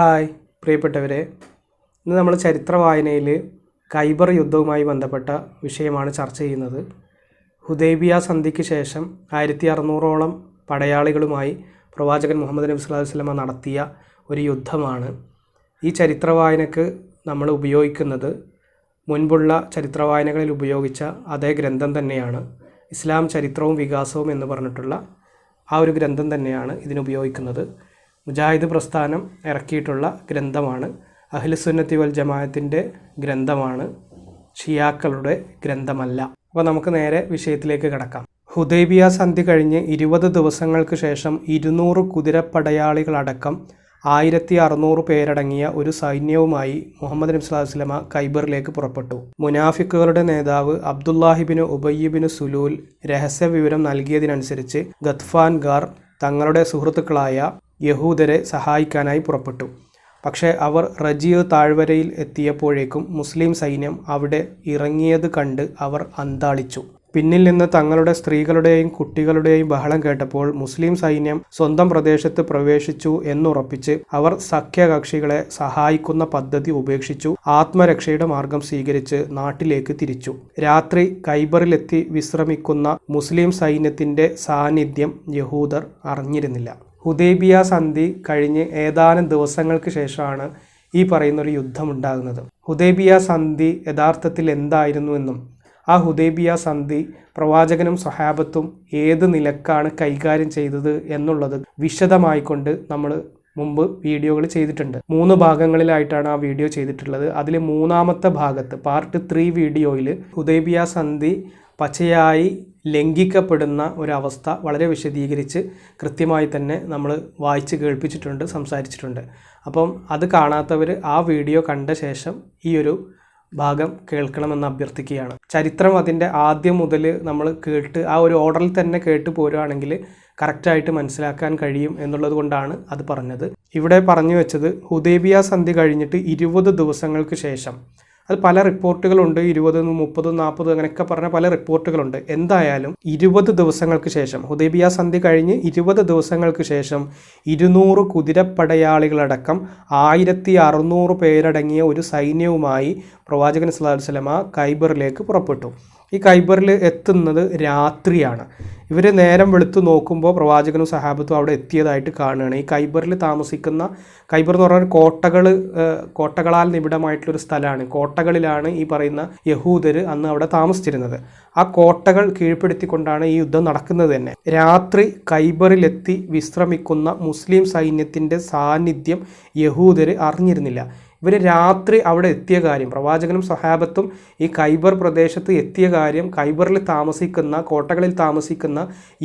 Hi പ്രിയപ്പെട്ടവരെ, ഇന്ന് നമ്മൾ ചരിത്ര വായനയിൽ ഖൈബർ യുദ്ധവുമായി ബന്ധപ്പെട്ട വിഷയമാണ് ചർച്ച ചെയ്യുന്നത്. ഹുദൈബിയ സന്ധിക്ക് ശേഷം 1600ഓളം പടയാളികളുമായി പ്രവാചകൻ മുഹമ്മദ് നബി സ്വല്ലല്ലാഹു അലൈഹി വസല്ലമ നടത്തിയ ഒരു യുദ്ധമാണ്. ഈ ചരിത്ര വായനക്ക് നമ്മൾ ഉപയോഗിക്കുന്നത് മുൻപുള്ള ചരിത്ര വായനകളിൽ ഉപയോഗിച്ച അതേ ഗ്രന്ഥം തന്നെയാണ്. ഇസ്ലാം ചരിത്രവും വികാസവും എന്ന് പറഞ്ഞിട്ടുള്ള ആ ഒരു ഗ്രന്ഥം തന്നെയാണ് ഇതിനുപയോഗിക്കുന്നത്. മുജാഹിദ് പ്രസ്ഥാനം ഇറക്കിയിട്ടുള്ള ഗ്രന്ഥമാണ്. അഹ്ലുസുന്നത്തി വൽ ജമാഅത്തിൻ്റെ ഗ്രന്ഥമാണ്, ഷിയാക്കളുടെ ഗ്രന്ഥമല്ല. അപ്പോൾ നമുക്ക് നേരെ വിഷയത്തിലേക്ക് കടക്കാം. ഹുദൈബിയ സന്ധി കഴിഞ്ഞ് 20 ദിവസങ്ങൾക്ക് ശേഷം 200 കുതിരപ്പടയാളികളടക്കം 1600 പേരടങ്ങിയ ഒരു സൈന്യവുമായി മുഹമ്മദ് നബി സ്വല്ലല്ലാഹു അലൈഹി വസല്ലമ ഖൈബറിലേക്ക് പുറപ്പെട്ടു. മുനാഫിക്കുകളുടെ നേതാവ് അബ്ദുല്ലാഹിബിന് ഉബയ്യിബിന് സുലൂൽ രഹസ്യ വിവരം നൽകിയതിനനുസരിച്ച് ഗത്ഫാൻ ഗാർ തങ്ങളുടെ സുഹൃത്തുക്കളായ യഹൂദരെ സഹായിക്കാനായി പുറപ്പെട്ടു. പക്ഷേ അവർ റജിയ താഴ്വരയിൽ എത്തിയപ്പോഴേക്കും മുസ്ലിം സൈന്യം അവിടെ ഇറങ്ങിയത് കണ്ട് അവർ അന്താളിച്ചു. പിന്നിൽ നിന്ന് തങ്ങളുടെ സ്ത്രീകളുടെയും കുട്ടികളുടെയും ബഹളം കേട്ടപ്പോൾ മുസ്ലിം സൈന്യം സ്വന്തം പ്രദേശത്ത് പ്രവേശിച്ചു എന്നുറപ്പിച്ച് അവർ സഖ്യകക്ഷികളെ സഹായിക്കുന്ന പദ്ധതി ഉപേക്ഷിച്ചു ആത്മരക്ഷയുടെ മാർഗം സ്വീകരിച്ച് നാട്ടിലേക്ക് തിരിച്ചു. രാത്രി ഖൈബറിലെത്തി വിശ്രമിക്കുന്ന മുസ്ലിം സൈന്യത്തിന്റെ സാന്നിധ്യം യഹൂദർ അറിഞ്ഞിരുന്നില്ല. ഹുദൈബിയ സന്ധി കഴിഞ്ഞ് ഏതാനും ദിവസങ്ങൾക്ക് ശേഷമാണ് ഈ പറയുന്നൊരു യുദ്ധമുണ്ടാകുന്നത്. ഹുദൈബിയ സന്ധി യഥാർത്ഥത്തിൽ എന്തായിരുന്നുവെന്നും ആ ഹുദൈബിയ സന്ധി പ്രവാചകനും സ്വഹാബത്തും ഏത് നിലക്കാണ് കൈകാര്യം ചെയ്തത് എന്നുള്ളത് വിശദമായിക്കൊണ്ട് നമ്മൾ മുമ്പ് വീഡിയോകൾ ചെയ്തിട്ടുണ്ട്. 3 ഭാഗങ്ങളിലായിട്ടാണ് ആ വീഡിയോ ചെയ്തിട്ടുള്ളത്. അതിൽ 3ാമത്തെ ഭാഗത്ത് പാർട്ട് 3 വീഡിയോയിൽ ഹുദൈബിയ സന്ധി പച്ചയായി ലംഘിക്കപ്പെടുന്ന ഒരവസ്ഥ വളരെ വിശദീകരിച്ച് കൃത്യമായി തന്നെ നമ്മൾ വായിച്ച് കേൾപ്പിച്ചിട്ടുണ്ട്, സംസാരിച്ചിട്ടുണ്ട്. അപ്പം അത് കാണാത്തവർ ആ വീഡിയോ കണ്ട ശേഷം ഈ ഒരു ഭാഗം കേൾക്കണമെന്ന് അഭ്യർത്ഥിക്കുകയാണ്. ചരിത്രം അതിൻ്റെ ആദ്യം മുതൽ നമ്മൾ കേട്ട് ആ ഒരു ഓർഡറിൽ തന്നെ കേട്ട് പോരുകയാണെങ്കിൽ കറക്റ്റായിട്ട് മനസ്സിലാക്കാൻ കഴിയും എന്നുള്ളത് കൊണ്ടാണ് അത് പറഞ്ഞത്. ഇവിടെ പറഞ്ഞു വെച്ചത് ഹുദൈബിയ സന്ധി കഴിഞ്ഞിട്ട് 20 ദിവസങ്ങൾക്ക് ശേഷം. അത് പല റിപ്പോർട്ടുകളുണ്ട്, 20, 30, 40 അങ്ങനെയൊക്കെ പറഞ്ഞ പല റിപ്പോർട്ടുകളുണ്ട്. എന്തായാലും 20 ദിവസങ്ങൾക്ക് ശേഷം, ഹുദൈബിയ സന്ധി കഴിഞ്ഞ് 20 ദിവസങ്ങൾക്ക് ശേഷം 200 കുതിരപ്പടയാളികളടക്കം 1600 പേരടങ്ങിയ ഒരു സൈന്യവുമായി പ്രവാചകൻ സ്വല്ലല്ലാഹു അലൈഹി വസല്ലമ ഖൈബറിലേക്ക് പുറപ്പെട്ടു. ഈ ഖൈബറിൽ എത്തുന്നത് രാത്രിയാണ്. ഇവർ നേരം വെളുത്ത് നോക്കുമ്പോൾ പ്രവാചകനും സഹാബത്തും അവിടെ എത്തിയതായിട്ട് കാണുകയാണ്. ഈ ഖൈബറിൽ താമസിക്കുന്ന, ഖൈബർ എന്ന് പറഞ്ഞാൽ കോട്ടകളാൽ നിബിഡമായിട്ടുള്ളൊരു സ്ഥലമാണ്. കോട്ടകളിലാണ് ഈ പറയുന്ന യഹൂദർ അന്ന് അവിടെ താമസിച്ചിരുന്നത്. ആ കോട്ടകൾ കീഴ്പ്പെടുത്തിക്കൊണ്ടാണ് ഈ യുദ്ധം നടക്കുന്നത് തന്നെ. രാത്രി ഖൈബറിലെത്തി വിശ്രമിക്കുന്ന മുസ്ലിം സൈന്യത്തിൻ്റെ സാന്നിധ്യം യഹൂദർ അറിഞ്ഞിരുന്നില്ല. ഇവർ രാത്രി അവിടെ എത്തിയ കാര്യം, പ്രവാചകനും സ്വഹാബത്തും ഈ ഖൈബർ പ്രദേശത്ത് എത്തിയ കാര്യം ഖൈബറിൽ താമസിക്കുന്ന, കോട്ടകളിൽ താമസിക്കുന്ന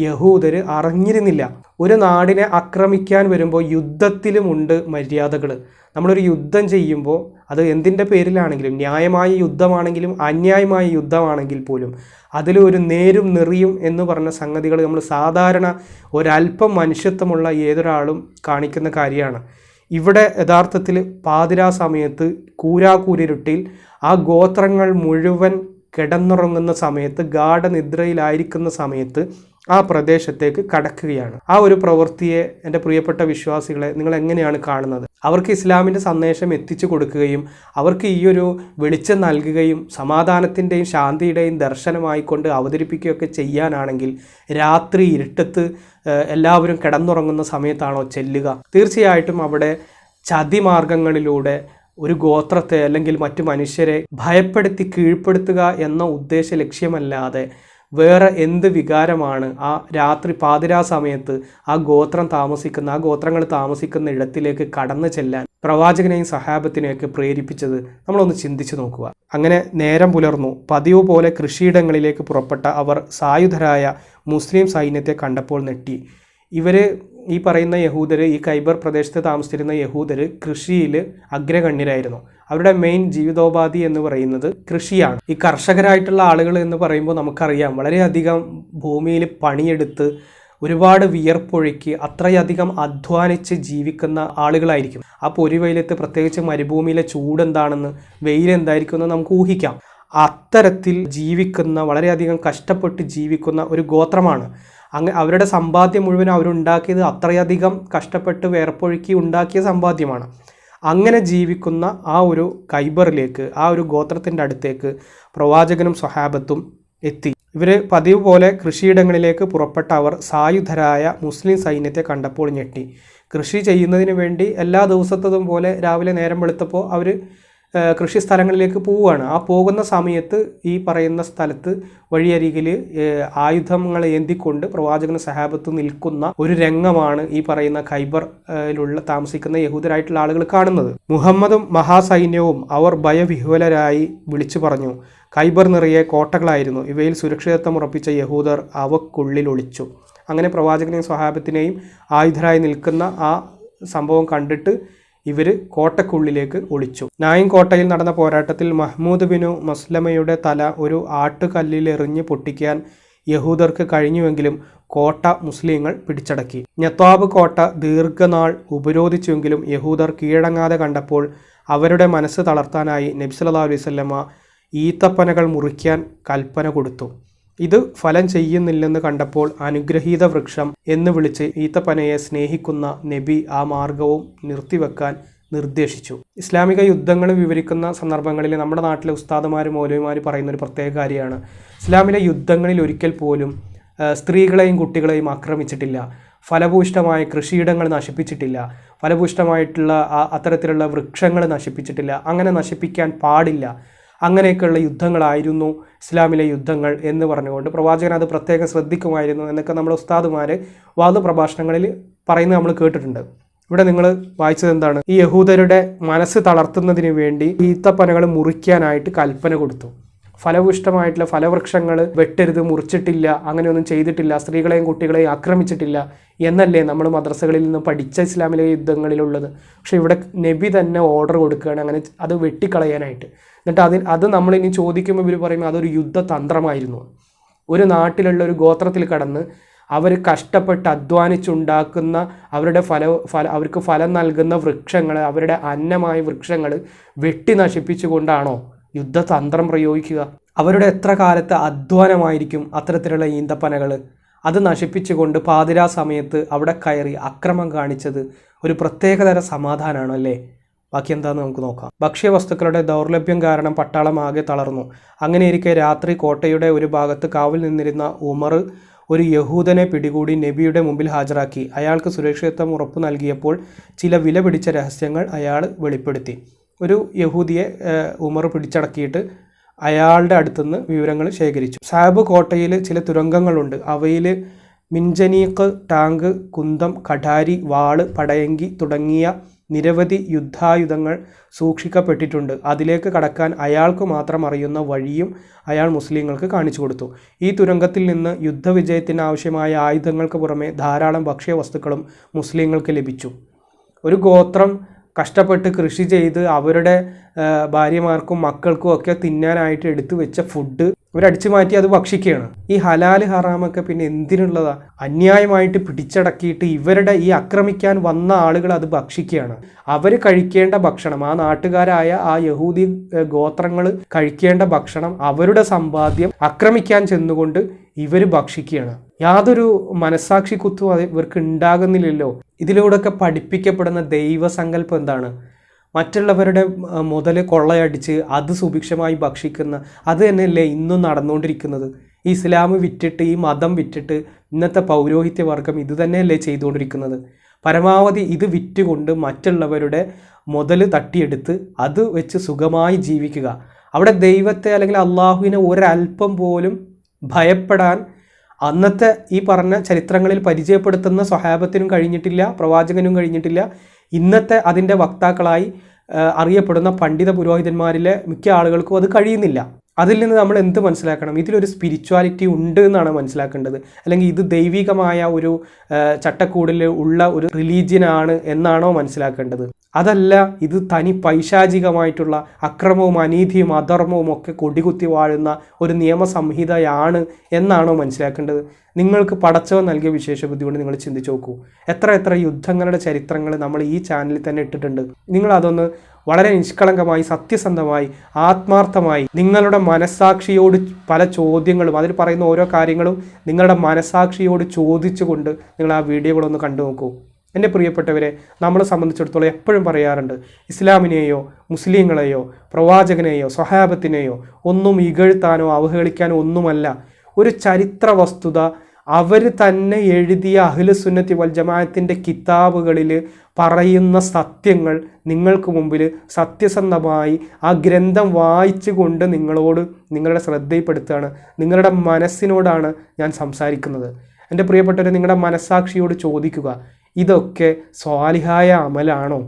യഹൂദർ അറിഞ്ഞിരുന്നില്ല. ഒരു നാടിനെ ആക്രമിക്കാൻ വരുമ്പോൾ യുദ്ധത്തിലുമുണ്ട് മര്യാദകൾ. നമ്മളൊരു യുദ്ധം ചെയ്യുമ്പോൾ അത് എന്തിൻ്റെ പേരിലാണെങ്കിലും, ന്യായമായ യുദ്ധമാണെങ്കിലും അന്യായമായ യുദ്ധമാണെങ്കിൽ പോലും അതിലൊരു നേരും നെറിയും എന്ന് പറഞ്ഞ സംഗതികൾ നമ്മൾ സാധാരണ ഒരല്പം മനുഷ്യത്വമുള്ള ഏതൊരാളും കാണിക്കുന്ന കാര്യമാണ്. ഇവിടെ യഥാർത്ഥത്തിൽ പാതിരാ സമയത്ത് കൂരാകൂരിരുട്ടിൽ ആ ഗോത്രങ്ങൾ മുഴുവൻ കിടന്നുറങ്ങുന്ന സമയത്ത്, ഗാഠനിദ്രയിലായിരിക്കുന്ന സമയത്ത് ആ പ്രദേശത്തേക്ക് കടക്കുകയാണ്. ആ ഒരു പ്രവൃത്തിയെ എൻ്റെ പ്രിയപ്പെട്ട വിശ്വാസികളെ നിങ്ങൾ എങ്ങനെയാണ് കാണുന്നത്? അവർക്ക് ഇസ്ലാമിൻ്റെ സന്ദേശം എത്തിച്ചു കൊടുക്കുകയും അവർക്ക് ഈ ഒരു വെളിച്ചം നൽകുകയും സമാധാനത്തിൻ്റെയും ശാന്തിയുടെയും ദർശനമായിക്കൊണ്ട് അവതരിപ്പിക്കുകയൊക്കെ ചെയ്യാനാണെങ്കിൽ രാത്രി ഇരുട്ടത്ത് എല്ലാവരും കിടന്നുറങ്ങുന്ന സമയത്താണോ ചെല്ലുക? തീർച്ചയായിട്ടും അവിടെ ചതിമാർഗങ്ങളിലൂടെ ഒരു ഗോത്രത്തെ അല്ലെങ്കിൽ മറ്റു മനുഷ്യരെ ഭയപ്പെടുത്തി കീഴ്പ്പെടുത്തുക എന്ന ഉദ്ദേശ ലക്ഷ്യമല്ലാതെ വേറെ എന്ത് വികാരമാണ് ആ രാത്രി പാതിരാ സമയത്ത് ആ ഗോത്രങ്ങൾ താമസിക്കുന്ന ഇടത്തിലേക്ക് കടന്നു ചെല്ലാൻ പ്രവാചകനെയും സഹാബത്തിനെയൊക്കെ പ്രേരിപ്പിച്ചത്? നമ്മളൊന്ന് ചിന്തിച്ചു നോക്കുക. അങ്ങനെ നേരം പുലർന്നു. പതിവ് പോലെ കൃഷിയിടങ്ങളിലേക്ക് പുറപ്പെട്ട അവർ സായുധരായ മുസ്ലിം സൈന്യത്തെ കണ്ടപ്പോൾ നെട്ടി. ഇവർ ഈ പറയുന്ന യഹൂദർ, ഈ ഖൈബർ പ്രദേശത്ത് താമസിച്ചിരുന്ന യഹൂദർ കൃഷിയിൽ അഗ്രഗണ്യരായിരുന്നു. അവരുടെ മെയിൻ ജീവിതോപാധി എന്ന് പറയുന്നത് കൃഷിയാണ്. ഈ കർഷകരായിട്ടുള്ള ആളുകൾ എന്ന് പറയുമ്പോൾ നമുക്കറിയാം, വളരെയധികം ഭൂമിയിൽ പണിയെടുത്ത് ഒരുപാട് വിയർപ്പൊഴുക്കി അത്രയധികം അധ്വാനിച്ച് ജീവിക്കുന്ന ആളുകളായിരിക്കും. ആ പൊരിവെയിലത്ത്, പ്രത്യേകിച്ച് മരുഭൂമിയിലെ ചൂട് എന്താണെന്ന്, വെയിലെന്തായിരിക്കും എന്ന് നമുക്ക് ഊഹിക്കാം. അത്തരത്തിൽ ജീവിക്കുന്ന, വളരെയധികം കഷ്ടപ്പെട്ട് ജീവിക്കുന്ന ഒരു ഗോത്രമാണ്. അവരുടെ സമ്പാദ്യം മുഴുവൻ അവരുണ്ടാക്കിയത് അത്രയധികം കഷ്ടപ്പെട്ട് വേർപ്പൊഴുക്കി ഉണ്ടാക്കിയ സമ്പാദ്യമാണ്. അങ്ങനെ ജീവിക്കുന്ന ആ ഒരു ഖൈബറിലേക്ക്, ആ ഒരു ഗോത്രത്തിൻ്റെ അടുത്തേക്ക് പ്രവാചകനും സ്വഹാബത്തും എത്തി. ഇവർ പതിവ് പോലെ കൃഷിയിടങ്ങളിലേക്ക് പുറപ്പെട്ട അവർ സായുധരായ മുസ്ലിം സൈന്യത്തെ കണ്ടപ്പോൾ ഞെട്ടി. കൃഷി ചെയ്യുന്നതിന് വേണ്ടി എല്ലാ ദിവസത്തതും പോലെ രാവിലെ നേരം വെളുത്തപ്പോൾ അവർ കൃഷി സ്ഥലങ്ങളിലേക്ക് പോവുകയാണ്. ആ പോകുന്ന സമയത്ത് ഈ പറയുന്ന സ്ഥലത്ത് വഴിയരികിൽ ആയുധങ്ങൾ ഏന്തിക്കൊണ്ട് പ്രവാചകനും സഹാബത്തും നിൽക്കുന്ന ഒരു രംഗമാണ് ഈ പറയുന്ന ഖൈബറിലുള്ള താമസിക്കുന്ന യഹൂദരായിട്ടുള്ള ആളുകൾ കാണുന്നത്. മുഹമ്മദും മഹാസൈന്യവും അവർ ഭയവിഹ്വലരായി വിളിച്ചു പറഞ്ഞു. ഖൈബർ നിറയെ കോട്ടകളായിരുന്നു. ഇവയിൽ സുരക്ഷിതത്വം ഉറപ്പിച്ച യഹൂദർ അവക്കുള്ളിൽ ഒളിച്ചു. അങ്ങനെ പ്രവാചകനെയും സ്വഹാബത്തിനെയും ആയുധരായി നിൽക്കുന്ന ആ സംഭവം കണ്ടിട്ട് ഇവർ കോട്ടക്കുള്ളിലേക്ക് ഒളിച്ചു. നായിം കോട്ടയിൽ നടന്ന പോരാട്ടത്തിൽ മഹ്മൂദ് ബിനു മസ്ലമയുടെ തല ഒരു ആട്ടുകല്ലിലെറിഞ്ഞ് പൊട്ടിക്കാൻ യഹൂദർക്ക് കഴിഞ്ഞുവെങ്കിലും കോട്ട മുസ്ലിങ്ങൾ പിടിച്ചടക്കി. ഞത്വാബ് കോട്ട ദീർഘനാൾ ഉപരോധിച്ചുവെങ്കിലും യഹൂദർ കീഴടങ്ങാതെ കണ്ടപ്പോൾ അവരുടെ മനസ്സ് തളർത്താനായി നബി സല്ലല്ലാഹു അലൈഹി വസല്ലമ ഈത്തപ്പനകൾ മുറിക്കാൻ കൽപ്പന കൊടുത്തു. ഇത് ഫലം ചെയ്യുന്നില്ലെന്ന് കണ്ടപ്പോൾ അനുഗ്രഹീത വൃക്ഷം എന്ന് വിളിച്ച് ഈത്തപ്പനയെ സ്നേഹിക്കുന്ന നബി ആ മാർഗവും നിർത്തിവെക്കാൻ നിർദ്ദേശിച്ചു. ഇസ്ലാമിക യുദ്ധങ്ങൾ വിവരിക്കുന്ന സന്ദർഭങ്ങളിൽ നമ്മുടെ നാട്ടിലെ ഉസ്താദുമാരും മൗലവിമാർ പറയുന്ന ഒരു പ്രത്യേക കാര്യമാണ്, ഇസ്ലാമിലെ യുദ്ധങ്ങളിൽ ഒരിക്കൽ പോലും സ്ത്രീകളെയും കുട്ടികളെയും ആക്രമിച്ചിട്ടില്ല, ഫലഭൂയിഷ്ടമായ കൃഷിയിടങ്ങൾ നശിപ്പിച്ചിട്ടില്ല, ഫലഭൂയിഷ്ടമായിട്ടുള്ള അത്തരത്തിലുള്ള വൃക്ഷങ്ങൾ നശിപ്പിച്ചിട്ടില്ല, അങ്ങനെ നശിപ്പിക്കാൻ പാടില്ല, അങ്ങനെയൊക്കെയുള്ള യുദ്ധങ്ങളായിരുന്നു ഇസ്ലാമിലെ യുദ്ധങ്ങൾ എന്ന് പറഞ്ഞുകൊണ്ട് പ്രവാചകൻ അത് പ്രത്യേകം ശ്രദ്ധിക്കുമായിരുന്നു എന്നൊക്കെ നമ്മുടെ ഉസ്താദുമാർ വാദ പ്രഭാഷണങ്ങളിൽ പറയുന്നത് നമ്മൾ കേട്ടിട്ടുണ്ട്. ഇവിടെ നിങ്ങൾ വായിച്ചത് എന്താണ്? ഈ യഹൂദരുടെ മനസ്സ് തളർത്തുന്നതിന് വേണ്ടി ഈത്തപ്പനകൾ മുറിക്കാനായിട്ട് കൽപ്പന കൊടുത്തു. ഫലഭൂയിഷ്ടമായിട്ടുള്ള ഫലവൃക്ഷങ്ങൾ വെട്ടരുത്, മുറിച്ചിട്ടില്ല, അങ്ങനെയൊന്നും ചെയ്തിട്ടില്ല, സ്ത്രീകളെയും കുട്ടികളെയും ആക്രമിച്ചിട്ടില്ല എന്നല്ലേ നമ്മൾ മദ്രസകളിൽ നിന്ന് പഠിച്ച ഇസ്ലാമിലെ യുദ്ധങ്ങളിലുള്ളത്. പക്ഷേ ഇവിടെ നബി തന്നെ ഓർഡർ കൊടുക്കുകയാണ് അങ്ങനെ അത് വെട്ടിക്കളയാനായിട്ട്. എന്നിട്ട് അത് നമ്മളിനി ചോദിക്കുമ്പോൾ ഇവർ പറയുമ്പോൾ അതൊരു യുദ്ധതന്ത്രമായിരുന്നു. ഒരു നാട്ടിലുള്ള ഒരു ഗോത്രത്തിൽ കടന്ന് അവർ കഷ്ടപ്പെട്ട് അധ്വാനിച്ചുണ്ടാക്കുന്ന അവരുടെ അവർക്ക് ഫലം നൽകുന്ന വൃക്ഷങ്ങൾ, അവരുടെ അന്നമായ വൃക്ഷങ്ങൾ വെട്ടി നശിപ്പിച്ചുകൊണ്ടാണോ യുദ്ധതന്ത്രം പ്രയോഗിക്കുക? അവരുടെ എത്ര കാലത്തെ അധ്വാനമായിരിക്കും അത്തരത്തിലുള്ള ഈന്തപ്പനകൾ. അത് നശിപ്പിച്ചുകൊണ്ട് പാതിരാ സമയത്ത് അവിടെ കയറി അക്രമം കാണിച്ചത് ഒരു പ്രത്യേകതര സമാധാനമാണ് അല്ലേ? ബാക്കി എന്താണെന്ന് നമുക്ക് നോക്കാം. ഭക്ഷ്യവസ്തുക്കളുടെ ദൗർലഭ്യം കാരണം പട്ടാളം ആകെ തളർന്നു. അങ്ങനെയിരിക്കെ രാത്രി കോട്ടയുടെ ഒരു ഭാഗത്ത് കാവൽ നിന്നിരുന്ന ഉമർ ഒരു യഹൂദനെ പിടികൂടി നബിയുടെ മുമ്പിൽ ഹാജരാക്കി. അയാൾക്ക് സുരക്ഷിതത്വം ഉറപ്പു നൽകിയപ്പോൾ ചില വില പിടിച്ച രഹസ്യങ്ങൾ അയാൾ വെളിപ്പെടുത്തി. ഒരു യഹൂദിയെ ഉമർ പിടിച്ചടക്കിയിട്ട് അയാളുടെ അടുത്തുനിന്ന് വിവരങ്ങൾ ശേഖരിച്ചു. സാബ് കോട്ടയിൽ ചില തുരങ്കങ്ങളുണ്ട്. അവയിൽ മിൻജനീക്ക്, ടാങ്ക്, കുന്തം, കഠാരി, വാള്, പടയങ്കി തുടങ്ങിയ നിരവധി യുദ്ധായുധങ്ങൾ സൂക്ഷിക്കപ്പെട്ടിട്ടുണ്ട്. അതിലേക്ക് കടക്കാൻ അയാൾക്ക് മാത്രം അറിയുന്ന വഴിയും അയാൾ മുസ്ലിങ്ങൾക്ക് കാണിച്ചു കൊടുത്തു. ഈ തുരങ്കത്തിൽ നിന്ന് യുദ്ധവിജയത്തിന് ആവശ്യമായ ആയുധങ്ങൾക്ക് പുറമെ ധാരാളം ഭക്ഷ്യവസ്തുക്കളും മുസ്ലിങ്ങൾക്ക് ലഭിച്ചു. ഒരു ഗോത്രം കഷ്ടപ്പെട്ട് കൃഷി ചെയ്ത് അവരുടെ ഭാര്യമാർക്കും മക്കൾക്കും ഒക്കെ തിന്നാനായിട്ട് എടുത്തു വെച്ച ഫുഡ് ഇവരടിച്ചു മാറ്റി അത് ഭക്ഷിക്കുകയാണ്. ഈ ഹലാല് ഹറാമൊക്കെ പിന്നെ എന്തിനുള്ളതാ? അന്യായമായിട്ട് പിടിച്ചടക്കിയിട്ട് ഇവരുടെ ഈ ആക്രമിക്കാൻ വന്ന ആളുകൾ അത് ഭക്ഷിക്കുകയാണ്. അവർ കഴിക്കേണ്ട ഭക്ഷണം, ആ നാട്ടുകാരായ ആ യഹൂദി ഗോത്രങ്ങൾ കഴിക്കേണ്ട ഭക്ഷണം, അവരുടെ സമ്പാദ്യം ആക്രമിക്കാൻ ചെന്നുകൊണ്ട് ഇവർ ഭക്ഷിക്കുകയാണ്. യാതൊരു മനസാക്ഷി കുത്തും അത് ഇവർക്ക് ഉണ്ടാകുന്നില്ലല്ലോ. ഇതിലൂടെയൊക്കെ പഠിപ്പിക്കപ്പെടുന്ന ദൈവസങ്കല്പം എന്താണ്? മറ്റുള്ളവരുടെ മുതൽ കൊള്ളയടിച്ച് അത് സുഭിക്ഷമായി ഭക്ഷിക്കുന്ന അത് തന്നെയല്ലേ ഇന്നും നടന്നുകൊണ്ടിരിക്കുന്നത്. ഈ ഇസ്ലാം വിറ്റിട്ട്, ഈ മതം വിറ്റിട്ട് ഇന്നത്തെ പൗരോഹിത്യവർഗം ഇത് തന്നെയല്ലേ ചെയ്തുകൊണ്ടിരിക്കുന്നത്. പരമാവധി ഇത് വിറ്റുകൊണ്ട് മറ്റുള്ളവരുടെ മുതൽ തട്ടിയെടുത്ത് അത് വെച്ച് സുഖമായി ജീവിക്കുക. അവിടെ ദൈവത്തെ അല്ലെങ്കിൽ അള്ളാഹുവിനെ ഒരല്പം പോലും ഭയപ്പെടാൻ അന്നത്തെ ഈ പറഞ്ഞ ചരിത്രങ്ങളിൽ പരിചയപ്പെടുത്തുന്ന സ്വഹാബത്തിനും കഴിഞ്ഞിട്ടില്ല, പ്രവാചകനും കഴിഞ്ഞിട്ടില്ല. ഇന്നത്തെ അതിൻ്റെ വക്താക്കളായി അറിയപ്പെടുന്ന പണ്ഡിത പുരോഹിതന്മാരിലെ മിക്ക ആളുകൾക്കും അത് കഴിയുന്നില്ല. അതിൽ നിന്ന് നമ്മൾ എന്ത് മനസ്സിലാക്കണം? ഇതിലൊരു സ്പിരിച്വാലിറ്റി ഉണ്ട് എന്നാണ് മനസ്സിലാക്കേണ്ടത്. അല്ലെങ്കിൽ ഇത് ദൈവികമായ ഒരു ചട്ടക്കൂടിൽ ഉള്ള ഒരു റിലീജിയനാണ് എന്നാണോ മനസ്സിലാക്കേണ്ടത്? അതല്ല, ഇത് തനി പൈശാചികമായിട്ടുള്ള അക്രമവും അനീതിയും അധർമ്മവും ഒക്കെ കൊടികുത്തി വാഴുന്ന ഒരു നിയമസംഹിതയാണ് എന്നാണോ മനസ്സിലാക്കേണ്ടത്? നിങ്ങൾക്ക് പടച്ചവൻ നൽകിയ വിശേഷബുദ്ധി കൊണ്ട് നിങ്ങൾ ചിന്തിച്ച് നോക്കൂ. എത്ര യുദ്ധങ്ങളുടെ ചരിത്രങ്ങൾ നമ്മൾ ഈ ചാനലിൽ തന്നെ ഇട്ടിട്ടുണ്ട്. നിങ്ങളതൊന്ന് വളരെ നിഷ്കളങ്കമായി, സത്യസന്ധമായി, ആത്മാർത്ഥമായി നിങ്ങളുടെ മനസ്സാക്ഷിയോട് പല ചോദ്യങ്ങളും, അതിൽ പറയുന്ന ഓരോ കാര്യങ്ങളും നിങ്ങളുടെ മനസ്സാക്ഷിയോട് ചോദിച്ചുകൊണ്ട് നിങ്ങൾ ആ വീഡിയോകളൊന്ന് കണ്ടു നോക്കൂ. എൻ്റെ പ്രിയപ്പെട്ടവരെ, നമ്മളെ സംബന്ധിച്ചിടത്തോളം എപ്പോഴും പറയാറുണ്ട്, ഇസ്ലാമിനെയോ മുസ്ലിങ്ങളെയോ പ്രവാചകനെയോ സ്വഹാബത്തിനെയോ ഒന്നും ഇകഴ്ത്താനോ അവഹേളിക്കാനോ ഒന്നുമല്ല. ഒരു ചരിത്ര വസ്തുത അവർ തന്നെ എഴുതിയ അഹ്ലുസുന്നത്തി വൽ ജമാഅത്തിൻ്റെ കിതാബുകളിൽ പറയുന്ന സത്യങ്ങൾ നിങ്ങൾക്ക് മുമ്പിൽ സത്യസന്ധമായി ആ ഗ്രന്ഥം വായിച്ചു കൊണ്ട് നിങ്ങളോട് നിങ്ങളുടെ ശ്രദ്ധയിൽപ്പെടുത്തുകയാണ്. നിങ്ങളുടെ മനസ്സിനോടാണ് ഞാൻ സംസാരിക്കുന്നത്. എൻ്റെ പ്രിയപ്പെട്ടവരെ, നിങ്ങളുടെ മനസ്സാക്ഷിയോട് ചോദിക്കുക, ഇതൊക്കെ സ്വാലിഹായ അമലാണോ?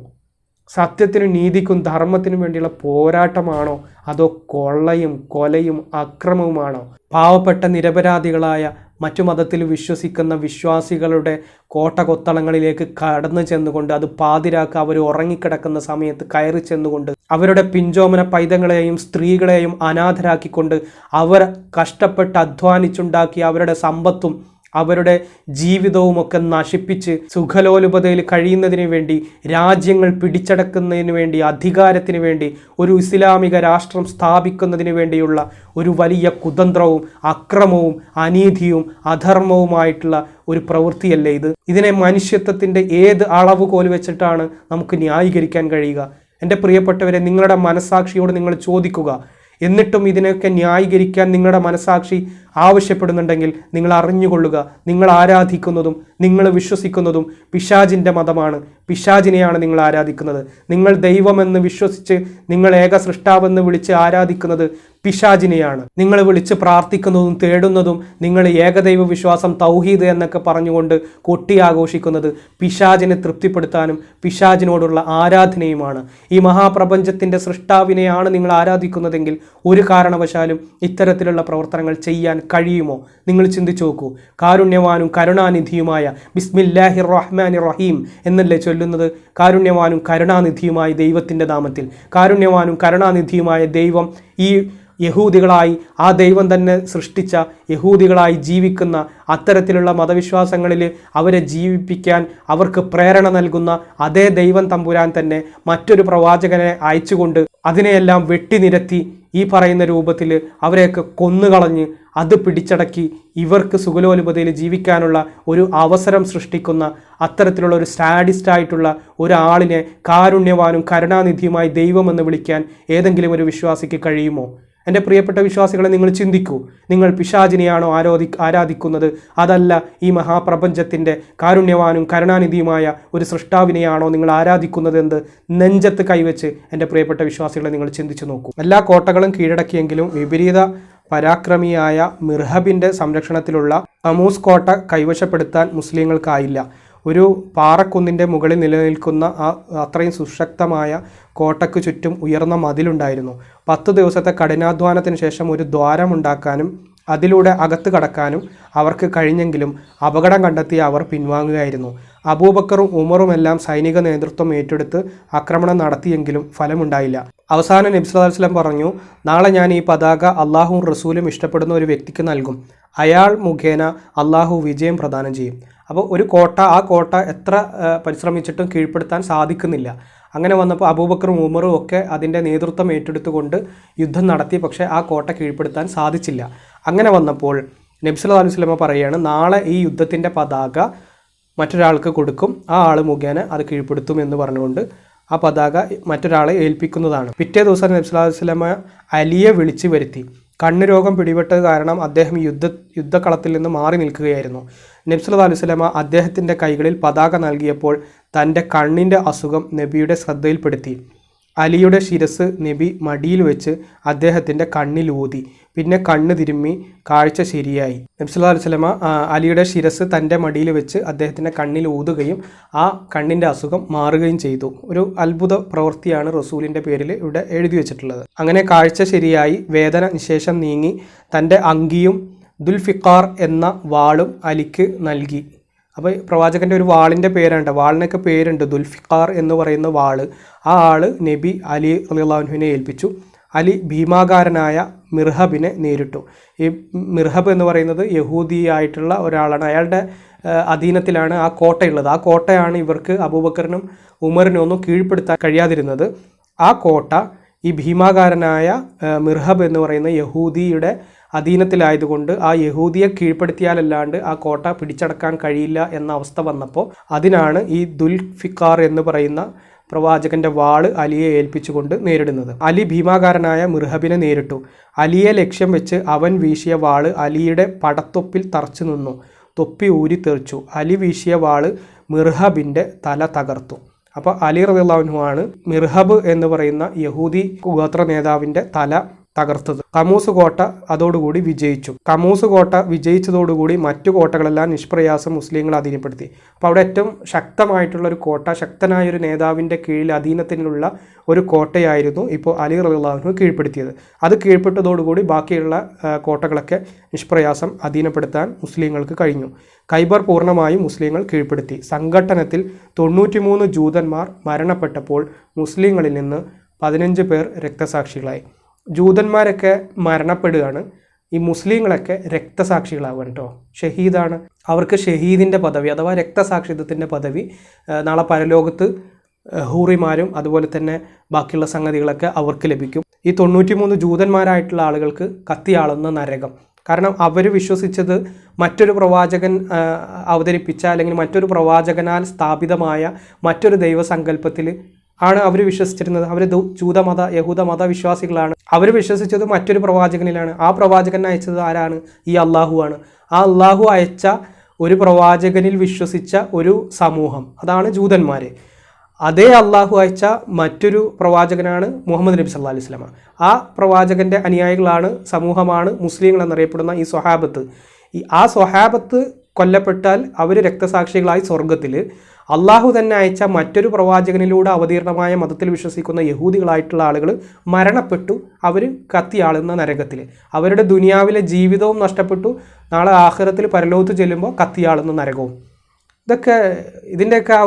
സത്യത്തിനും നീതിക്കും ധർമ്മത്തിനും വേണ്ടിയുള്ള പോരാട്ടമാണോ? അതോ കൊള്ളയും കൊലയും അക്രമവുമാണോ? പാവപ്പെട്ട നിരപരാധികളായ മറ്റു മതത്തിൽ വിശ്വസിക്കുന്ന വിശ്വാസികളുടെ കോട്ടകൊത്തളങ്ങളിലേക്ക് കടന്നു ചെന്നുകൊണ്ട്, അത് പാതിരാക്ക് അവർ ഉറങ്ങിക്കിടക്കുന്ന സമയത്ത് കയറി ചെന്നുകൊണ്ട് അവരുടെ പിഞ്ചോമന പൈതങ്ങളെയും സ്ത്രീകളെയും അനാഥരാക്കിക്കൊണ്ട് അവർ കഷ്ടപ്പെട്ട് അധ്വാനിച്ചുണ്ടാക്കിയ അവരുടെ സമ്പത്തും അവരുടെ ജീവിതവുമൊക്കെ നശിപ്പിച്ച് സുഖലോലുപതയിൽ കഴിയുന്നതിന് വേണ്ടി, രാജ്യങ്ങൾ പിടിച്ചടക്കുന്നതിന് വേണ്ടി, അധികാരത്തിന് വേണ്ടി, ഒരു ഇസ്ലാമിക രാഷ്ട്രം സ്ഥാപിക്കുന്നതിന് വേണ്ടിയുള്ള ഒരു വലിയ കുതന്ത്രവും അക്രമവും അനീതിയും അധർമ്മവുമായിട്ടുള്ള ഒരു പ്രവൃത്തിയല്ലേ ഇത്? ഇതിനെ മനുഷ്യത്വത്തിൻ്റെ ഏത് അളവുകോൽ വെച്ചിട്ടാണ് നമുക്ക് ന്യായീകരിക്കാൻ കഴിയുക? എൻ്റെ പ്രിയപ്പെട്ടവരെ, നിങ്ങളുടെ മനസ്സാക്ഷിയോട് നിങ്ങൾ ചോദിക്കുക. എന്നിട്ടും ഇതിനൊക്കെ ന്യായീകരിക്കാൻ നിങ്ങളുടെ മനസ്സാക്ഷി ആവശ്യപ്പെടുന്നുണ്ടെങ്കിൽ നിങ്ങൾ അറിഞ്ഞുകൊള്ളുക, നിങ്ങൾ ആരാധിക്കുന്നതും നിങ്ങൾ വിശ്വസിക്കുന്നതും പിശാചിൻ്റെ മതമാണ്. പിശാചിനെയാണ് നിങ്ങൾ ആരാധിക്കുന്നത്. നിങ്ങൾ ദൈവമെന്ന് വിശ്വസിച്ച് നിങ്ങൾ ഏക സൃഷ്ടാവെന്ന് വിളിച്ച് ആരാധിക്കുന്നത് പിശാചിനെയാണ്. നിങ്ങൾ വിളിച്ച് പ്രാർത്ഥിക്കുന്നതും തേടുന്നതും, നിങ്ങൾ ഏകദൈവ വിശ്വാസം തൗഹീദ് എന്നൊക്കെ പറഞ്ഞുകൊണ്ട് കൊട്ടിയാഘോഷിക്കുന്നത് പിശാചിനെ തൃപ്തിപ്പെടുത്താനും പിശാചിനോടുള്ള ആരാധനയുമാണ്. ഈ മഹാപ്രപഞ്ചത്തിൻ്റെ സൃഷ്ടാവിനെയാണ് നിങ്ങൾ ആരാധിക്കുന്നതെങ്കിൽ ഒരു കാരണവശാലും ഇത്തരത്തിലുള്ള പ്രവർത്തനങ്ങൾ ചെയ്യാൻ കഴിയുമോ? നിങ്ങൾ ചിന്തിച്ചു നോക്കൂ. കാരുണ്യവാനും കരുണാനിധിയുമായ ബിസ്മില്ലാഹിർ റഹ്മാനിർ റഹീം എന്നല്ലേ ചൊല്ലുന്നത്? കാരുണ്യവാനും കരുണാനിധിയുമായ ദൈവത്തിൻ്റെ നാമത്തിൽ. കാരുണ്യവാനും കരുണാനിധിയുമായ ദൈവം ഈ യഹൂദികളായി, ആ ദൈവം തന്നെ സൃഷ്ടിച്ച യഹൂദികളായി ജീവിക്കുന്ന അത്തരത്തിലുള്ള മതവിശ്വാസങ്ങളിൽ അവരെ ജീവിപ്പിക്കാൻ അവർക്ക് പ്രേരണ നൽകുന്ന അതേ ദൈവം തമ്പുരാൻ തന്നെ മറ്റൊരു പ്രവാചകനെ അയച്ചുകൊണ്ട് അതിനെയെല്ലാം വെട്ടിനിരത്തി ഈ പറയുന്ന രൂപത്തിൽ അവരെയൊക്കെ കൊന്നുകളഞ്ഞ് അത് പിടിച്ചടക്കി ഇവർക്ക് സുഖലോലുപതയിൽ ജീവിക്കാനുള്ള ഒരു അവസരം സൃഷ്ടിക്കുന്ന അത്തരത്തിലുള്ള ഒരു സാഡിസ്റ്റായിട്ടുള്ള ഒരാളിനെ കാരുണ്യവാനും കരുണാനിധിയുമായി ദൈവമെന്ന് വിളിക്കാൻ ഏതെങ്കിലും ഒരു വിശ്വാസിക്ക് കഴിയുമോ? എൻ്റെ പ്രിയപ്പെട്ട വിശ്വാസികളെ, നിങ്ങൾ ചിന്തിക്കൂ. നിങ്ങൾ പിശാചിനെയാണോ ആരാധിക്കുന്നത്? അതല്ല ഈ മഹാപ്രപഞ്ചത്തിൻ്റെ കാരുണ്യവാനും കരുണാനിധിയുമായ ഒരു സൃഷ്ടാവിനെയാണോ നിങ്ങൾ ആരാധിക്കുന്നതെന്ന് നെഞ്ചത്ത് കൈവച്ച് എൻ്റെ പ്രിയപ്പെട്ട വിശ്വാസികളെ നിങ്ങൾ ചിന്തിച്ചു നോക്കൂ. എല്ലാ കോട്ടകളും കീഴടക്കിയെങ്കിലും വിപരീത പരാക്രമിയായ മിർഹബിൻ്റെ സംരക്ഷണത്തിലുള്ള അമൂസ് കോട്ട കൈവശപ്പെടുത്താൻ മുസ്ലിങ്ങൾക്കായില്ല. ഒരു പാറക്കുന്നിൻ്റെ മുകളിൽ നിലനിൽക്കുന്ന അത്രയും സുശക്തമായ കോട്ടയ്ക്ക് ചുറ്റും ഉയർന്ന മതിലുണ്ടായിരുന്നു. 10 ദിവസത്തെ കഠിനാധ്വാനത്തിന് ശേഷം ഒരു ദ്വാരമുണ്ടാക്കാനും അതിലൂടെ അകത്ത് കടക്കാനും അവർക്ക് കഴിഞ്ഞെങ്കിലും അപകടം കണ്ടെത്തി അവർ പിൻവാങ്ങുകയായിരുന്നു. അബൂബക്കറും ഉമറുമെല്ലാം സൈനിക നേതൃത്വം ഏറ്റെടുത്ത് ആക്രമണം നടത്തിയെങ്കിലും ഫലമുണ്ടായില്ല. അവസാനം നബി സല്ലല്ലാഹു അലൈഹി വസല്ലം പറഞ്ഞു, നാളെ ഞാൻ ഈ പതാക അള്ളാഹുവും റസൂലും ഇഷ്ടപ്പെടുന്ന ഒരു വ്യക്തിക്ക് നൽകും. അയാൾ മുഖേന അള്ളാഹു വിജയം പ്രദാനം ചെയ്യും. അപ്പോൾ ഒരു കോട്ട, ആ കോട്ട എത്ര പരിശ്രമിച്ചിട്ടും കീഴ്പ്പെടുത്താൻ സാധിക്കുന്നില്ല. അങ്ങനെ വന്നപ്പോൾ അബൂബക്കറും ഉമറും ഒക്കെ അതിൻ്റെ നേതൃത്വം ഏറ്റെടുത്തുകൊണ്ട് യുദ്ധം നടത്തി. പക്ഷേ ആ കോട്ട കീഴ്പ്പെടുത്താൻ സാധിച്ചില്ല. അങ്ങനെ വന്നപ്പോൾ നബി സല്ലല്ലാഹു അലൈഹി വസല്ലം പറയുകയാണ്, നാളെ ഈ യുദ്ധത്തിൻ്റെ പതാക മറ്റൊരാൾക്ക് കൊടുക്കും, ആ ആൾ മുഖേന അത് കീഴ്പ്പെടുത്തും എന്ന് പറഞ്ഞുകൊണ്ട് ആ പതാക മറ്റൊരാളെ ഏൽപ്പിക്കുന്നതാണ്. പിറ്റേ ദിവസം നബി സല്ലല്ലാഹു അലൈഹി വസല്ലം അലിയെ വിളിച്ചു വരുത്തി. കണ്ണ് രോഗം പിടിപെട്ടത് കാരണം അദ്ദേഹം യുദ്ധക്കളത്തിൽ നിന്ന് മാറി നിൽക്കുകയായിരുന്നു. നബി സല്ലല്ലാഹു അലൈഹി വസല്ലം അദ്ദേഹത്തിൻ്റെ കൈകളിൽ പതാക നൽകിയപ്പോൾ തൻ്റെ കണ്ണിൻ്റെ അസുഖം നബിയുടെ ശ്രദ്ധയിൽപ്പെടുത്തി. അലിയുടെ ശിരസ് നബി മടിയിൽ വെച്ച് അദ്ദേഹത്തിൻ്റെ കണ്ണിലൂതി. പിന്നെ കണ്ണ് തിരുമ്മി കാഴ്ച ശരിയായി. നബി സല്ലല്ലാഹു അലൈഹി വസല്ലം അലിയുടെ ശിരസ് തൻ്റെ മടിയിൽ വെച്ച് അദ്ദേഹത്തിൻ്റെ കണ്ണിൽ ഊതുകയും ആ കണ്ണിൻ്റെ അസുഖം മാറുകയും ചെയ്തു. ഒരു അത്ഭുത പ്രവൃത്തിയാണ് റസൂലിൻ്റെ പേരിൽ ഇവിടെ എഴുതി വെച്ചിട്ടുള്ളത്. അങ്ങനെ കാഴ്ച ശരിയായി, വേദന നിശേഷം നീങ്ങി. തൻ്റെ അങ്കിയും ദുൽഫിഖാർ എന്ന വാളും അലിക്ക് നൽകി. അപ്പോൾ പ്രവാചകൻ്റെ ഒരു വാളിൻ്റെ പേരുണ്ട്, വാളിനൊക്കെ പേരുണ്ട്. ദുൽഫിഖാർ എന്ന് പറയുന്ന വാള്, ആ ആള് നബി അലി റളിയല്ലാഹു അൻഹുവിനെ ഏൽപ്പിച്ചു. അലി ഭീമാകാരനായ മിർഹബിനെ നേരിട്ടു. ഈ മിർഹബ് എന്ന് പറയുന്നത് യഹൂദിയായിട്ടുള്ള ഒരാളാണ്. അയാളുടെ അധീനത്തിലാണ് ആ കോട്ടയുള്ളത്. ആ കോട്ടയാണ് ഇവർക്ക് അബൂബക്കറിനും ഉമറിനും ഒന്നും കീഴ്പ്പെടുത്താൻ കഴിയാതിരുന്നത്. ആ കോട്ട ഈ ഭീമാകാരനായ മിർഹബ് എന്ന് പറയുന്ന യഹൂദിയുടെ അധീനത്തിലായതുകൊണ്ട് ആ യഹൂദിയെ കീഴ്പ്പെടുത്തിയാലല്ലാണ്ട് ആ കോട്ട പിടിച്ചടക്കാൻ കഴിയില്ല എന്ന അവസ്ഥ വന്നപ്പോൾ അതിനാണ് ഈ ദുൽഫിഖാർ എന്ന് പറയുന്ന പ്രവാചകന്റെ വാള് അലിയെ ഏൽപ്പിച്ചുകൊണ്ട് നേരിടുന്നത്. അലി ഭീമാകാരനായ മിർഹബിനെ നേരിട്ടു. അലിയെ ലക്ഷ്യം വെച്ച് അവൻ വീശിയ വാള് അലിയുടെ പടത്തൊപ്പിൽ തറച്ചു നിന്നു. തൊപ്പി ഊരി തെറിച്ചു. അലി വീശിയ വാള് മിർഹബിന്റെ തല തകർത്തു. അപ്പോൾ അലി റളിയല്ലാഹു അൻഹു ആണ് മിർഹബ് എന്ന് പറയുന്ന യഹൂദി ഗോത്ര നേതാവിന്റെ തല തകർത്തത്. കമൂസ് കോട്ട അതോടുകൂടി വിജയിച്ചു. കമൂസ് കോട്ട വിജയിച്ചതോടുകൂടി മറ്റു കോട്ടകളെല്ലാം നിഷ്പ്രയാസം മുസ്ലിങ്ങൾ അധീനപ്പെടുത്തി. അപ്പോൾ അവിടെ ഏറ്റവും ശക്തമായിട്ടുള്ള ഒരു കോട്ട, ശക്തനായ ഒരു നേതാവിൻ്റെ കീഴിൽ അധീനത്തിനുള്ള ഒരു കോട്ടയായിരുന്നു ഇപ്പോൾ അലി റളിയല്ലാഹു അൻഹു കീഴ്പ്പെടുത്തിയത്. അത് കീഴ്പ്പെട്ടതോടുകൂടി ബാക്കിയുള്ള കോട്ടകളൊക്കെ നിഷ്പ്രയാസം അധീനപ്പെടുത്താൻ മുസ്ലിങ്ങൾക്ക് കഴിഞ്ഞു. ഖൈബർ പൂർണ്ണമായും മുസ്ലിങ്ങൾ കീഴ്പ്പെടുത്തി. സംഘട്ടനത്തിൽ 93 ജൂതന്മാർ മരണപ്പെട്ടപ്പോൾ മുസ്ലിങ്ങളിൽ നിന്ന് 15 പേർ രക്തസാക്ഷികളായി. ജൂതന്മാരൊക്കെ മരണപ്പെടുകയാണ്, ഈ മുസ്ലിങ്ങളൊക്കെ രക്തസാക്ഷികളാവുകയാണ് കേട്ടോ. ഷഹീദാണ്. അവർക്ക് ഷഹീദിൻ്റെ പദവി അഥവാ രക്തസാക്ഷിത്വത്തിൻ്റെ പദവി നാളെ പരലോകത്ത് ഹൂറിമാരും അതുപോലെ തന്നെ ബാക്കിയുള്ള സംഗതികളൊക്കെ അവർക്ക് ലഭിക്കും. ഈ 93 ജൂതന്മാരായിട്ടുള്ള ആളുകൾക്ക് കത്തിയാളുന്ന നരകം. കാരണം അവർ വിശ്വസിച്ചത് മറ്റൊരു പ്രവാചകൻ അവതരിപ്പിച്ച അല്ലെങ്കിൽ മറ്റൊരു പ്രവാചകനാൽ സ്ഥാപിതമായ മറ്റൊരു ദൈവസങ്കല്പത്തിൽ ആണ് അവർ വിശ്വസിച്ചിരുന്നത്. അവർ ജൂതമത യഹൂദമത വിശ്വാസികളാണ്. അവർ വിശ്വസിച്ചത് മറ്റൊരു പ്രവാചകനിലാണ്. ആ പ്രവാചകൻ അയച്ചത് ആരാണ്? ഈ അള്ളാഹു ആണ്. ആ അള്ളാഹു അയച്ച ഒരു പ്രവാചകനിൽ വിശ്വസിച്ച ഒരു സമൂഹം, അതാണ് ജൂതന്മാർ. അതേ അള്ളാഹു അയച്ച മറ്റൊരു പ്രവാചകനാണ് മുഹമ്മദ് നബി സല്ലല്ലാഹു അലൈഹി വസല്ലം. ആ പ്രവാചകൻ്റെ അനുയായികളാണ്, സമൂഹമാണ് മുസ്ലിങ്ങൾ എന്നറിയപ്പെടുന്ന ഈ സ്വഹാബത്ത്. ആ സ്വഹാബത്ത് കൊല്ലപ്പെട്ടാൽ അവർ രക്തസാക്ഷികളായി സ്വർഗത്തിൽ, അള്ളാഹു തന്നെ അയച്ച മറ്റൊരു പ്രവാചകനിലൂടെ അവതീർണമായ മതത്തിൽ വിശ്വസിക്കുന്ന യഹൂദികളായിട്ടുള്ള ആളുകൾ മരണപ്പെട്ടു, അവർ കത്തിയാളുന്ന നരകത്തിൽ. അവരുടെ ദുനിയാവിലെ ജീവിതവും നഷ്ടപ്പെട്ടു, നാളെ ആഖിറത്തിൽ പരലോകത്ത് ചെല്ലുമ്പോൾ കത്തിയാളുന്ന നരകവും. ഇതിൻ്റെയൊക്കെ ആ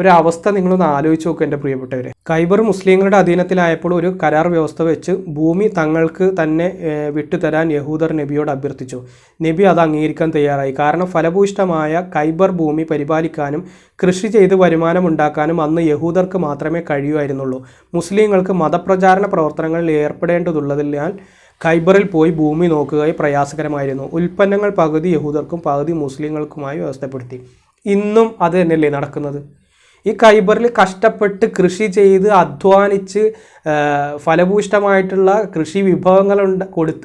ഒരു അവസ്ഥ നിങ്ങളൊന്ന് ആലോചിച്ച് നോക്കുക എൻ്റെ പ്രിയപ്പെട്ടവരെ. ഖൈബർ മുസ്ലിങ്ങളുടെ അധീനത്തിലായപ്പോൾ ഒരു കരാർ വ്യവസ്ഥ വെച്ച് ഭൂമി തങ്ങൾക്ക് തന്നെ വിട്ടുതരാൻ യഹൂദർ നബിയോട് അഭ്യർത്ഥിച്ചു. നബി അത് അംഗീകരിക്കാൻ തയ്യാറായി. കാരണം ഫലഭൂയിഷ്ഠമായ ഖൈബർ ഭൂമി പരിപാലിക്കാനും കൃഷി ചെയ്ത് വരുമാനമുണ്ടാക്കാനും അന്ന് യഹൂദർക്ക് മാത്രമേ കഴിയുമായിരുന്നുള്ളൂ. മുസ്ലിങ്ങൾക്ക് മതപ്രചാരണ പ്രവർത്തനങ്ങളിൽ ഏർപ്പെടേണ്ടതുള്ളതിനാൽ ഖൈബറിൽ പോയി ഭൂമി നോക്കുക പ്രയാസകരമായിരുന്നു. ഉൽപ്പന്നങ്ങൾ പകുതി യഹൂദർക്കും പകുതി മുസ്ലിങ്ങൾക്കുമായി വ്യവസ്ഥപ്പെടുത്തി. ഇന്നും അത് തന്നെയല്ലേ നടക്കുന്നത്? ഈ ഖൈബറിൽ കഷ്ടപ്പെട്ട് കൃഷി ചെയ്ത് അധ്വാനിച്ച് ഫലഭൂയിഷ്ഠമായിട്ടുള്ള കൃഷി വിഭവങ്ങൾ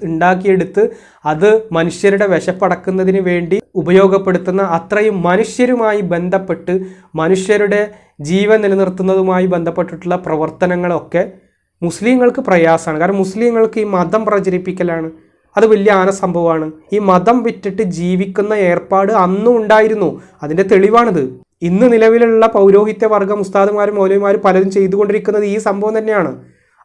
ഉണ്ടാക്കിയെടുത്ത് അത് മനുഷ്യരുടെ വിശപ്പടക്കുന്നതിന് വേണ്ടി ഉപയോഗപ്പെടുത്തുന്ന അത്രയും മനുഷ്യരുമായി ബന്ധപ്പെട്ട് മനുഷ്യരുടെ ജീവൻ നിലനിർത്തുന്നതുമായി ബന്ധപ്പെട്ടിട്ടുള്ള പ്രവർത്തനങ്ങളൊക്കെ മുസ്ലിങ്ങൾക്ക് പ്രയാസമാണ്. കാരണം മുസ്ലിങ്ങൾക്ക് ഈ മതം പ്രചരിപ്പിക്കലാണ്, അത് വലിയ ആനസംഭവമാണ്. ഈ മതം വിറ്റിട്ട് ജീവിക്കുന്ന ഏർപ്പാട് അന്നും ഉണ്ടായിരുന്നു. അതിൻ്റെ തെളിവാണിത്. ഇന്ന് നിലവിലുള്ള പൗരോഹിത്യ വർഗം ഉസ്താദുമാരും മൗലവിമാരും പലരും ചെയ്തുകൊണ്ടിരിക്കുന്നത് ഈ സംഭവം തന്നെയാണ്.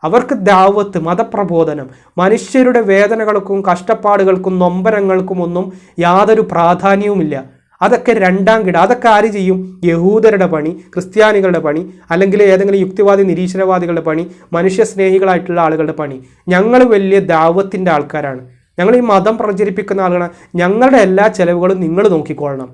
അവർക്ക് ദാവത്ത്, മതപ്രബോധനം, മനുഷ്യരുടെ വേദനകൾക്കും കഷ്ടപ്പാടുകൾക്കും നൊമ്പരങ്ങൾക്കും ഒന്നും യാതൊരു പ്രാധാന്യവുമില്ല. അതൊക്കെ രണ്ടാം കിട. അതൊക്കെ ആര് ചെയ്യും? യഹൂദരുടെ പണി, ക്രിസ്ത്യാനികളുടെ പണി, അല്ലെങ്കിൽ ഏതെങ്കിലും യുക്തിവാദി നിരീശ്വരവാദികളുടെ പണി, മനുഷ്യസ്നേഹികളായിട്ടുള്ള ആളുകളുടെ പണി. ഞങ്ങൾ വലിയ ദാവത്തിൻ്റെ ആൾക്കാരാണ്, ഞങ്ങൾ ഈ മതം പ്രചരിപ്പിക്കുന്ന ആളുകളാണ്, ഞങ്ങളുടെ എല്ലാ ചെലവുകളും നിങ്ങൾ നോക്കിക്കൊള്ളണം.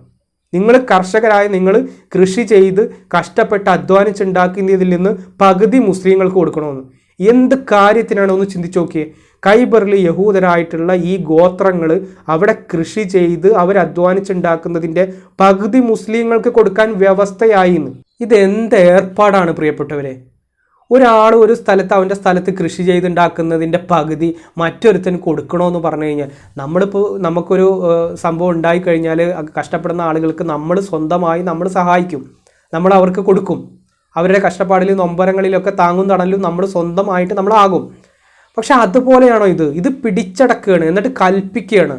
നിങ്ങൾ കർഷകരായ നിങ്ങൾ കൃഷി ചെയ്ത് കഷ്ടപ്പെട്ട് അധ്വാനിച്ചുണ്ടാക്കുന്നതിൽ നിന്ന് പകുതി മുസ്ലിങ്ങൾക്ക് കൊടുക്കണമെന്ന്. എന്ത് കാര്യത്തിനാണ് ഒന്ന് ചിന്തിച്ചു നോക്കിയേ. ഖൈബറിൽ യഹൂദരായിട്ടുള്ള ഈ ഗോത്രങ്ങൾ അവിടെ കൃഷി ചെയ്ത് അവർ അധ്വാനിച്ചുണ്ടാക്കുന്നതിൻ്റെ പകുതി മുസ്ലിങ്ങൾക്ക് കൊടുക്കാൻ വ്യവസ്ഥയായിന്ന്. ഇതെന്ത് ഏർപ്പാടാണ് പ്രിയപ്പെട്ടവരെ? ഒരാൾ ഒരു സ്ഥലത്ത് അവൻ്റെ സ്ഥലത്ത് കൃഷി ചെയ്തുണ്ടാക്കുന്നതിൻ്റെ പകുതി മറ്റൊരുത്തന് കൊടുക്കണമെന്ന് പറഞ്ഞു കഴിഞ്ഞാൽ, നമുക്കൊരു സംഭവം ഉണ്ടായിക്കഴിഞ്ഞാൽ കഷ്ടപ്പെടുന്ന ആളുകൾക്ക് നമ്മൾ സ്വന്തമായി നമ്മൾ സഹായിക്കും, നമ്മൾ അവർക്ക് കൊടുക്കും. അവരുടെ കഷ്ടപ്പാടിലും നൊമ്പരങ്ങളിലൊക്കെ താങ്ങും തണലും നമ്മൾ സ്വന്തമായിട്ട് നമ്മളാകും. പക്ഷെ അതുപോലെയാണോ ഇത് പിടിച്ചടക്കുകയാണ്, എന്നിട്ട് കൽപ്പിക്കുകയാണ്.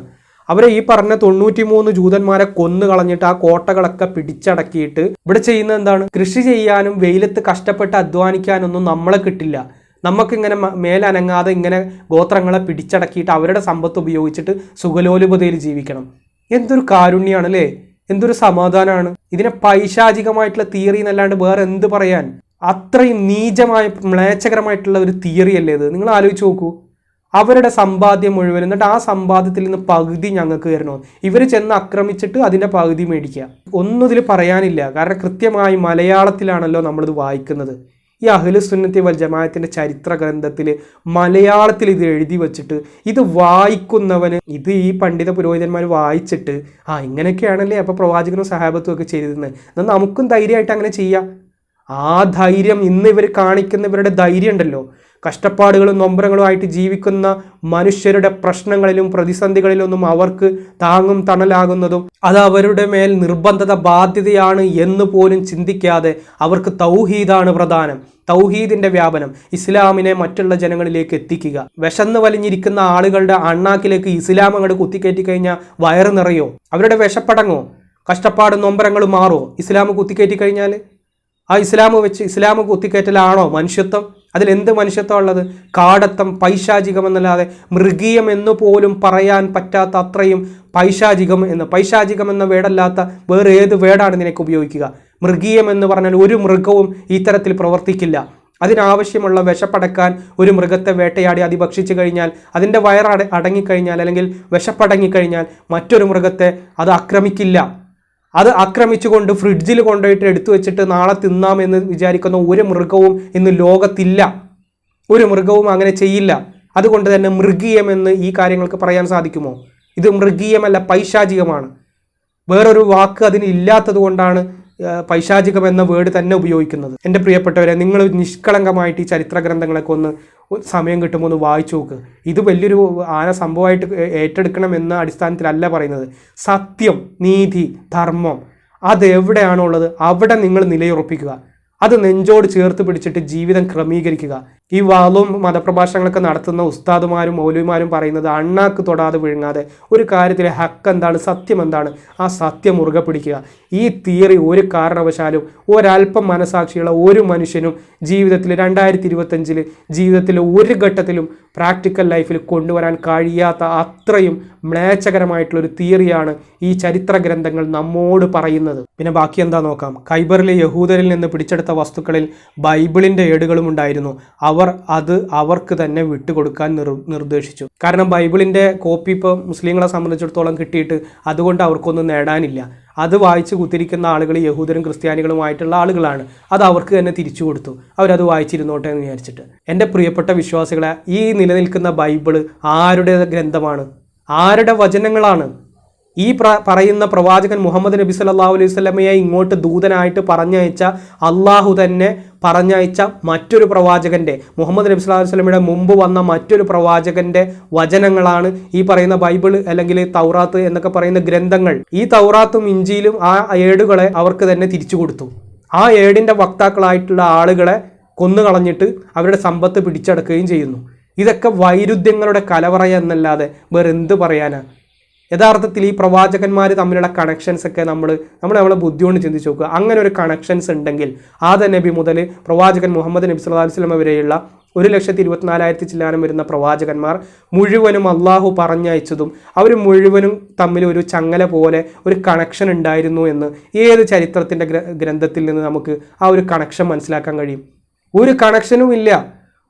അവരെ ഈ പറഞ്ഞ 93 ജൂതന്മാരെ കൊന്നു കളഞ്ഞിട്ട് ആ കോട്ടകളൊക്കെ പിടിച്ചടക്കിയിട്ട് ഇവിടെ ചെയ്യുന്നത് എന്താണ്? കൃഷി ചെയ്യാനും വെയിലത്ത് കഷ്ടപ്പെട്ട് അധ്വാനിക്കാനൊന്നും നമ്മളെ കിട്ടില്ല. നമുക്കിങ്ങനെ മേലനങ്ങാതെ ഇങ്ങനെ ഗോത്രങ്ങളെ പിടിച്ചടക്കിയിട്ട് അവരുടെ സമ്പത്ത് ഉപയോഗിച്ചിട്ട് സുഖലോലുപതയിൽ ജീവിക്കണം. എന്തൊരു കാരുണ്യാണ് അല്ലേ, എന്തൊരു സമാധാനമാണ്. ഇതിനെ പൈശാചികമായിട്ടുള്ള തിയറി എന്നല്ലാണ്ട് വേറെ എന്ത് പറയാൻ? അത്രയും നീചമായ മ്ലേച്ഛകരമായിട്ടുള്ള ഒരു തിയറി അല്ലേ ഇത്? നിങ്ങൾ ആലോചിച്ച് നോക്കൂ. അവരുടെ സമ്പാദ്യം മുഴുവൻ, എന്നിട്ട് ആ സമ്പാദ്യത്തിൽ നിന്ന് പകുതി ഞങ്ങൾക്ക് തരണോ? ഇവർ ചെന്ന് ആക്രമിച്ചിട്ട് അതിൻ്റെ പകുതി മേടിക്കുക. ഒന്നും ഇതിൽ പറയാനില്ല. കാരണം കൃത്യമായി മലയാളത്തിലാണല്ലോ നമ്മളിത് വായിക്കുന്നത്. ഈ അഹ്ലു സുന്നത്തി വൽ ജമാഅത്തിന്റെ ചരിത്ര ഗ്രന്ഥത്തിൽ മലയാളത്തിൽ ഇത് എഴുതി വെച്ചിട്ട് ഇത് വായിക്കുന്നവന് ഇത് ഈ പണ്ഡിത പുരോഹിതന്മാർ വായിച്ചിട്ട് ഇങ്ങനെയൊക്കെയാണല്ലേ അപ്പോൾ പ്രവാചകനും സഹാബത്തും ഒക്കെ ചെയ്തിരുന്നത്, എന്നാൽ നമുക്കും ധൈര്യമായിട്ട് അങ്ങനെ ചെയ്യാം. ആ ധൈര്യം ഇന്ന് ഇവർ കാണിക്കുന്നവരുടെ ധൈര്യം ഉണ്ടല്ലോ, കഷ്ടപ്പാടുകളും നൊമ്പരങ്ങളുമായിട്ട് ജീവിക്കുന്ന മനുഷ്യരുടെ പ്രശ്നങ്ങളിലും പ്രതിസന്ധികളിലൊന്നും അവർക്ക് താങ്ങും തണലാകുന്നതും അത് അവരുടെ മേൽ നിർബന്ധത ബാധ്യതയാണ് എന്ന് പോലും ചിന്തിക്കാതെ അവർക്ക് തൗഹീദാണ് പ്രധാനം, തൗഹീദിന്റെ വ്യാപനം, ഇസ്ലാമിനെ മറ്റുള്ള ജനങ്ങളിലേക്ക് എത്തിക്കുക. വിശന്ന് വലിഞ്ഞിരിക്കുന്ന ആളുകളുടെ അണ്ണാക്കിലേക്ക് ഇസ്ലാം അങ്ങോട്ട് കുത്തിക്കയറ്റി കഴിഞ്ഞാൽ വയറ് നിറയോ? അവരുടെ വിശപ്പടങ്ങോ? കഷ്ടപ്പാടും നൊമ്പരങ്ങളും മാറോ ഇസ്ലാം കുത്തിക്കയറ്റി കഴിഞ്ഞാൽ? ആ ഇസ്ലാം കുത്തിക്കയറ്റലാണോ മനുഷ്യത്വം? അതിലെന്ത് മനുഷ്യത്വം ഉള്ളത്? കാടത്തം, പൈശാചികം എന്നല്ലാതെ മൃഗീയം എന്ന് പോലും പറയാൻ പറ്റാത്ത അത്രയും പൈശാചികം എന്ന വേടല്ലാത്ത വേറെ ഏത് വേടാണ് നിനക്ക് ഉപയോഗിക്കുക? മൃഗീയം എന്ന് പറഞ്ഞാൽ ഒരു മൃഗവും ഇത്തരത്തിൽ പ്രവർത്തിക്കില്ല. അതിനാവശ്യമുള്ള വിശപ്പടക്കാൻ ഒരു മൃഗത്തെ വേട്ടയാടി അത് ഭക്ഷിച്ചു കഴിഞ്ഞാൽ അതിൻ്റെ വയറ് അടങ്ങിക്കഴിഞ്ഞാൽ അല്ലെങ്കിൽ വിശപ്പടങ്ങിക്കഴിഞ്ഞാൽ മറ്റൊരു മൃഗത്തെ അത് ആക്രമിക്കില്ല. അത് ആക്രമിച്ചുകൊണ്ട് ഫ്രിഡ്ജിൽ കൊണ്ടുപോയിട്ട് എടുത്തു വെച്ചിട്ട് നാളെ തിന്നാമെന്ന് വിചാരിക്കുന്ന ഒരു മൃഗവും ഇന്ന് ലോകത്തില്ല. ഒരു മൃഗവും അങ്ങനെ ചെയ്യില്ല. അതുകൊണ്ട് തന്നെ മൃഗീയമെന്ന് ഈ കാര്യങ്ങൾക്ക് പറയാൻ സാധിക്കുമോ? ഇത് മൃഗീയമല്ല, പൈശാചികമാണ്. വേറൊരു വാക്ക് അതിന് ഇല്ലാത്തത് കൊണ്ടാണ് പൈശാചികം എന്ന വേർഡ് തന്നെ ഉപയോഗിക്കുന്നത്. എൻ്റെ പ്രിയപ്പെട്ടവരെ, നിങ്ങൾ നിഷ്കളങ്കമായിട്ട് ഈ ചരിത്ര ഗ്രന്ഥങ്ങളൊക്കെ ഒന്ന് സമയം കിട്ടുമ്പോൾ ഒന്ന് വായിച്ചു നോക്ക്. ഇത് വലിയൊരു സംഭവമായിട്ട് ഏറ്റെടുക്കണം എന്ന അടിസ്ഥാനത്തിലല്ല പറയുന്നത്. സത്യം, നീതി, ധർമ്മം അതെവിടെയാണുള്ളത് അവിടെ നിങ്ങൾ നിലയുറപ്പിക്കുക. അത് നെഞ്ചോട് ചേർത്ത് പിടിച്ചിട്ട് ജീവിതം ക്രമീകരിക്കുക. ഈ വാളും മതപ്രഭാഷണങ്ങളൊക്കെ നടത്തുന്ന ഉസ്താദുമാരും മൗലവിമാരും പറയുന്നത് അണ്ണാക്ക് തൊടാതെ വിഴുങ്ങാതെ ഒരു കാര്യത്തിൽ ഹക്ക് എന്താണ്, സത്യം എന്താണ്, ആ സത്യം മുറുകെ പിടിക്കുക. ഈ തിയറി ഒരു കാരണവശാലും ഒരല്പം മനസാക്ഷിയുള്ള ഒരു മനുഷ്യനും ജീവിതത്തിൽ 2025 ജീവിതത്തിൽ ഒരു ഘട്ടത്തിലും പ്രാക്ടിക്കൽ ലൈഫിൽ കൊണ്ടുവരാൻ കഴിയാത്ത അത്രയും മ്ലേച്ഛകരമായിട്ടുള്ളൊരു തിയറിയാണ് ഈ ചരിത്ര ഗ്രന്ഥങ്ങൾ നമ്മോട് പറയുന്നത്. പിന്നെ ബാക്കി എന്താ നോക്കാം. ഖൈബറിലെ യഹൂദരിൽ നിന്ന് പിടിച്ചെടുത്ത വസ്തുക്കളിൽ ബൈബിളിൻ്റെ ഏടുകളും ഉണ്ടായിരുന്നു. അവർ അത് അവർക്ക് തന്നെ വിട്ടുകൊടുക്കാൻ നിർദ്ദേശിച്ചു. കാരണം ബൈബിളിൻ്റെ കോപ്പി ഇപ്പോൾ മുസ്ലിങ്ങളെ സംബന്ധിച്ചിടത്തോളം കിട്ടിയിട്ട് അതുകൊണ്ട് അവർക്കൊന്നും നേടാനില്ല. അത് വായിച്ച് കുത്തിരിക്കുന്ന ആളുകൾ യഹൂദരും ക്രിസ്ത്യാനികളുമായിട്ടുള്ള ആളുകളാണ്. അത് അവർക്ക് തന്നെ തിരിച്ചു കൊടുത്തു. അവരത് വായിച്ചിരുന്നോട്ടെ എന്ന് വിചാരിച്ചിട്ട്. എൻ്റെ പ്രിയപ്പെട്ട വിശ്വാസികളെ, ഈ നിലനിൽക്കുന്ന ബൈബിള് ആരുടെ ഗ്രന്ഥമാണ്? ആരുടെ വചനങ്ങളാണ്? ഈ പറയുന്ന പ്രവാചകൻ മുഹമ്മദ് നബി സല്ലല്ലാഹു അലൈഹി വസല്ലമയെ ഇങ്ങോട്ട് ദൂതനായിട്ട് പറഞ്ഞയച്ച അള്ളാഹു തന്നെ പറഞ്ഞയച്ച മറ്റൊരു പ്രവാചകൻ്റെ, മുഹമ്മദ് നബി സല്ലല്ലാഹു അലൈഹി വസല്ലമയുടെ മുമ്പ് വന്ന മറ്റൊരു പ്രവാചകൻ്റെ വചനങ്ങളാണ് ഈ പറയുന്ന ബൈബിൾ അല്ലെങ്കിൽ തൗറാത്ത് എന്നൊക്കെ പറയുന്ന ഗ്രന്ഥങ്ങൾ. ഈ തൗറാത്തും ഇഞ്ചീലും ആ ഏടുകളെ അവർക്ക് തന്നെ തിരിച്ചു കൊടുത്തു. ആ ഏടിൻ്റെ വക്താക്കളായിട്ടുള്ള ആളുകളെ കൊന്നുകളഞ്ഞിട്ട് അവരുടെ സമ്പത്ത് പിടിച്ചടക്കുകയും ചെയ്യുന്നു. ഇതൊക്കെ വൈരുദ്ധ്യങ്ങളുടെ കലവറ എന്നല്ലാതെ വേറെ എന്ത് പറയാനാ? യഥാർത്ഥത്തിൽ ഈ പ്രവാചകന്മാർ തമ്മിലുള്ള കണക്ഷൻസ് ഒക്കെ നമ്മളെ ബുദ്ധി കൊണ്ട് ചിന്തിച്ച് നോക്കുക. അങ്ങനെ ഒരു കണക്ഷൻസ് ഉണ്ടെങ്കിൽ ആദം നബി മുതൽ പ്രവാചകൻ മുഹമ്മദ് നബി സല്ലല്ലാഹു അലൈഹി വസല്ലം വരെയുള്ള 1,24,000 ചില്ലാനം വരുന്ന പ്രവാചകന്മാർ മുഴുവനും അള്ളാഹു പറഞ്ഞയച്ചതും അവർ മുഴുവനും തമ്മിൽ ഒരു ചങ്ങല പോലെ ഒരു കണക്ഷൻ ഉണ്ടായിരുന്നു എന്ന് ഏത് ചരിത്രത്തിൻ്റെ ഗ്രന്ഥത്തിൽ നിന്ന് നമുക്ക് ആ ഒരു കണക്ഷൻ മനസ്സിലാക്കാൻ കഴിയും? ഒരു കണക്ഷനും ഇല്ല.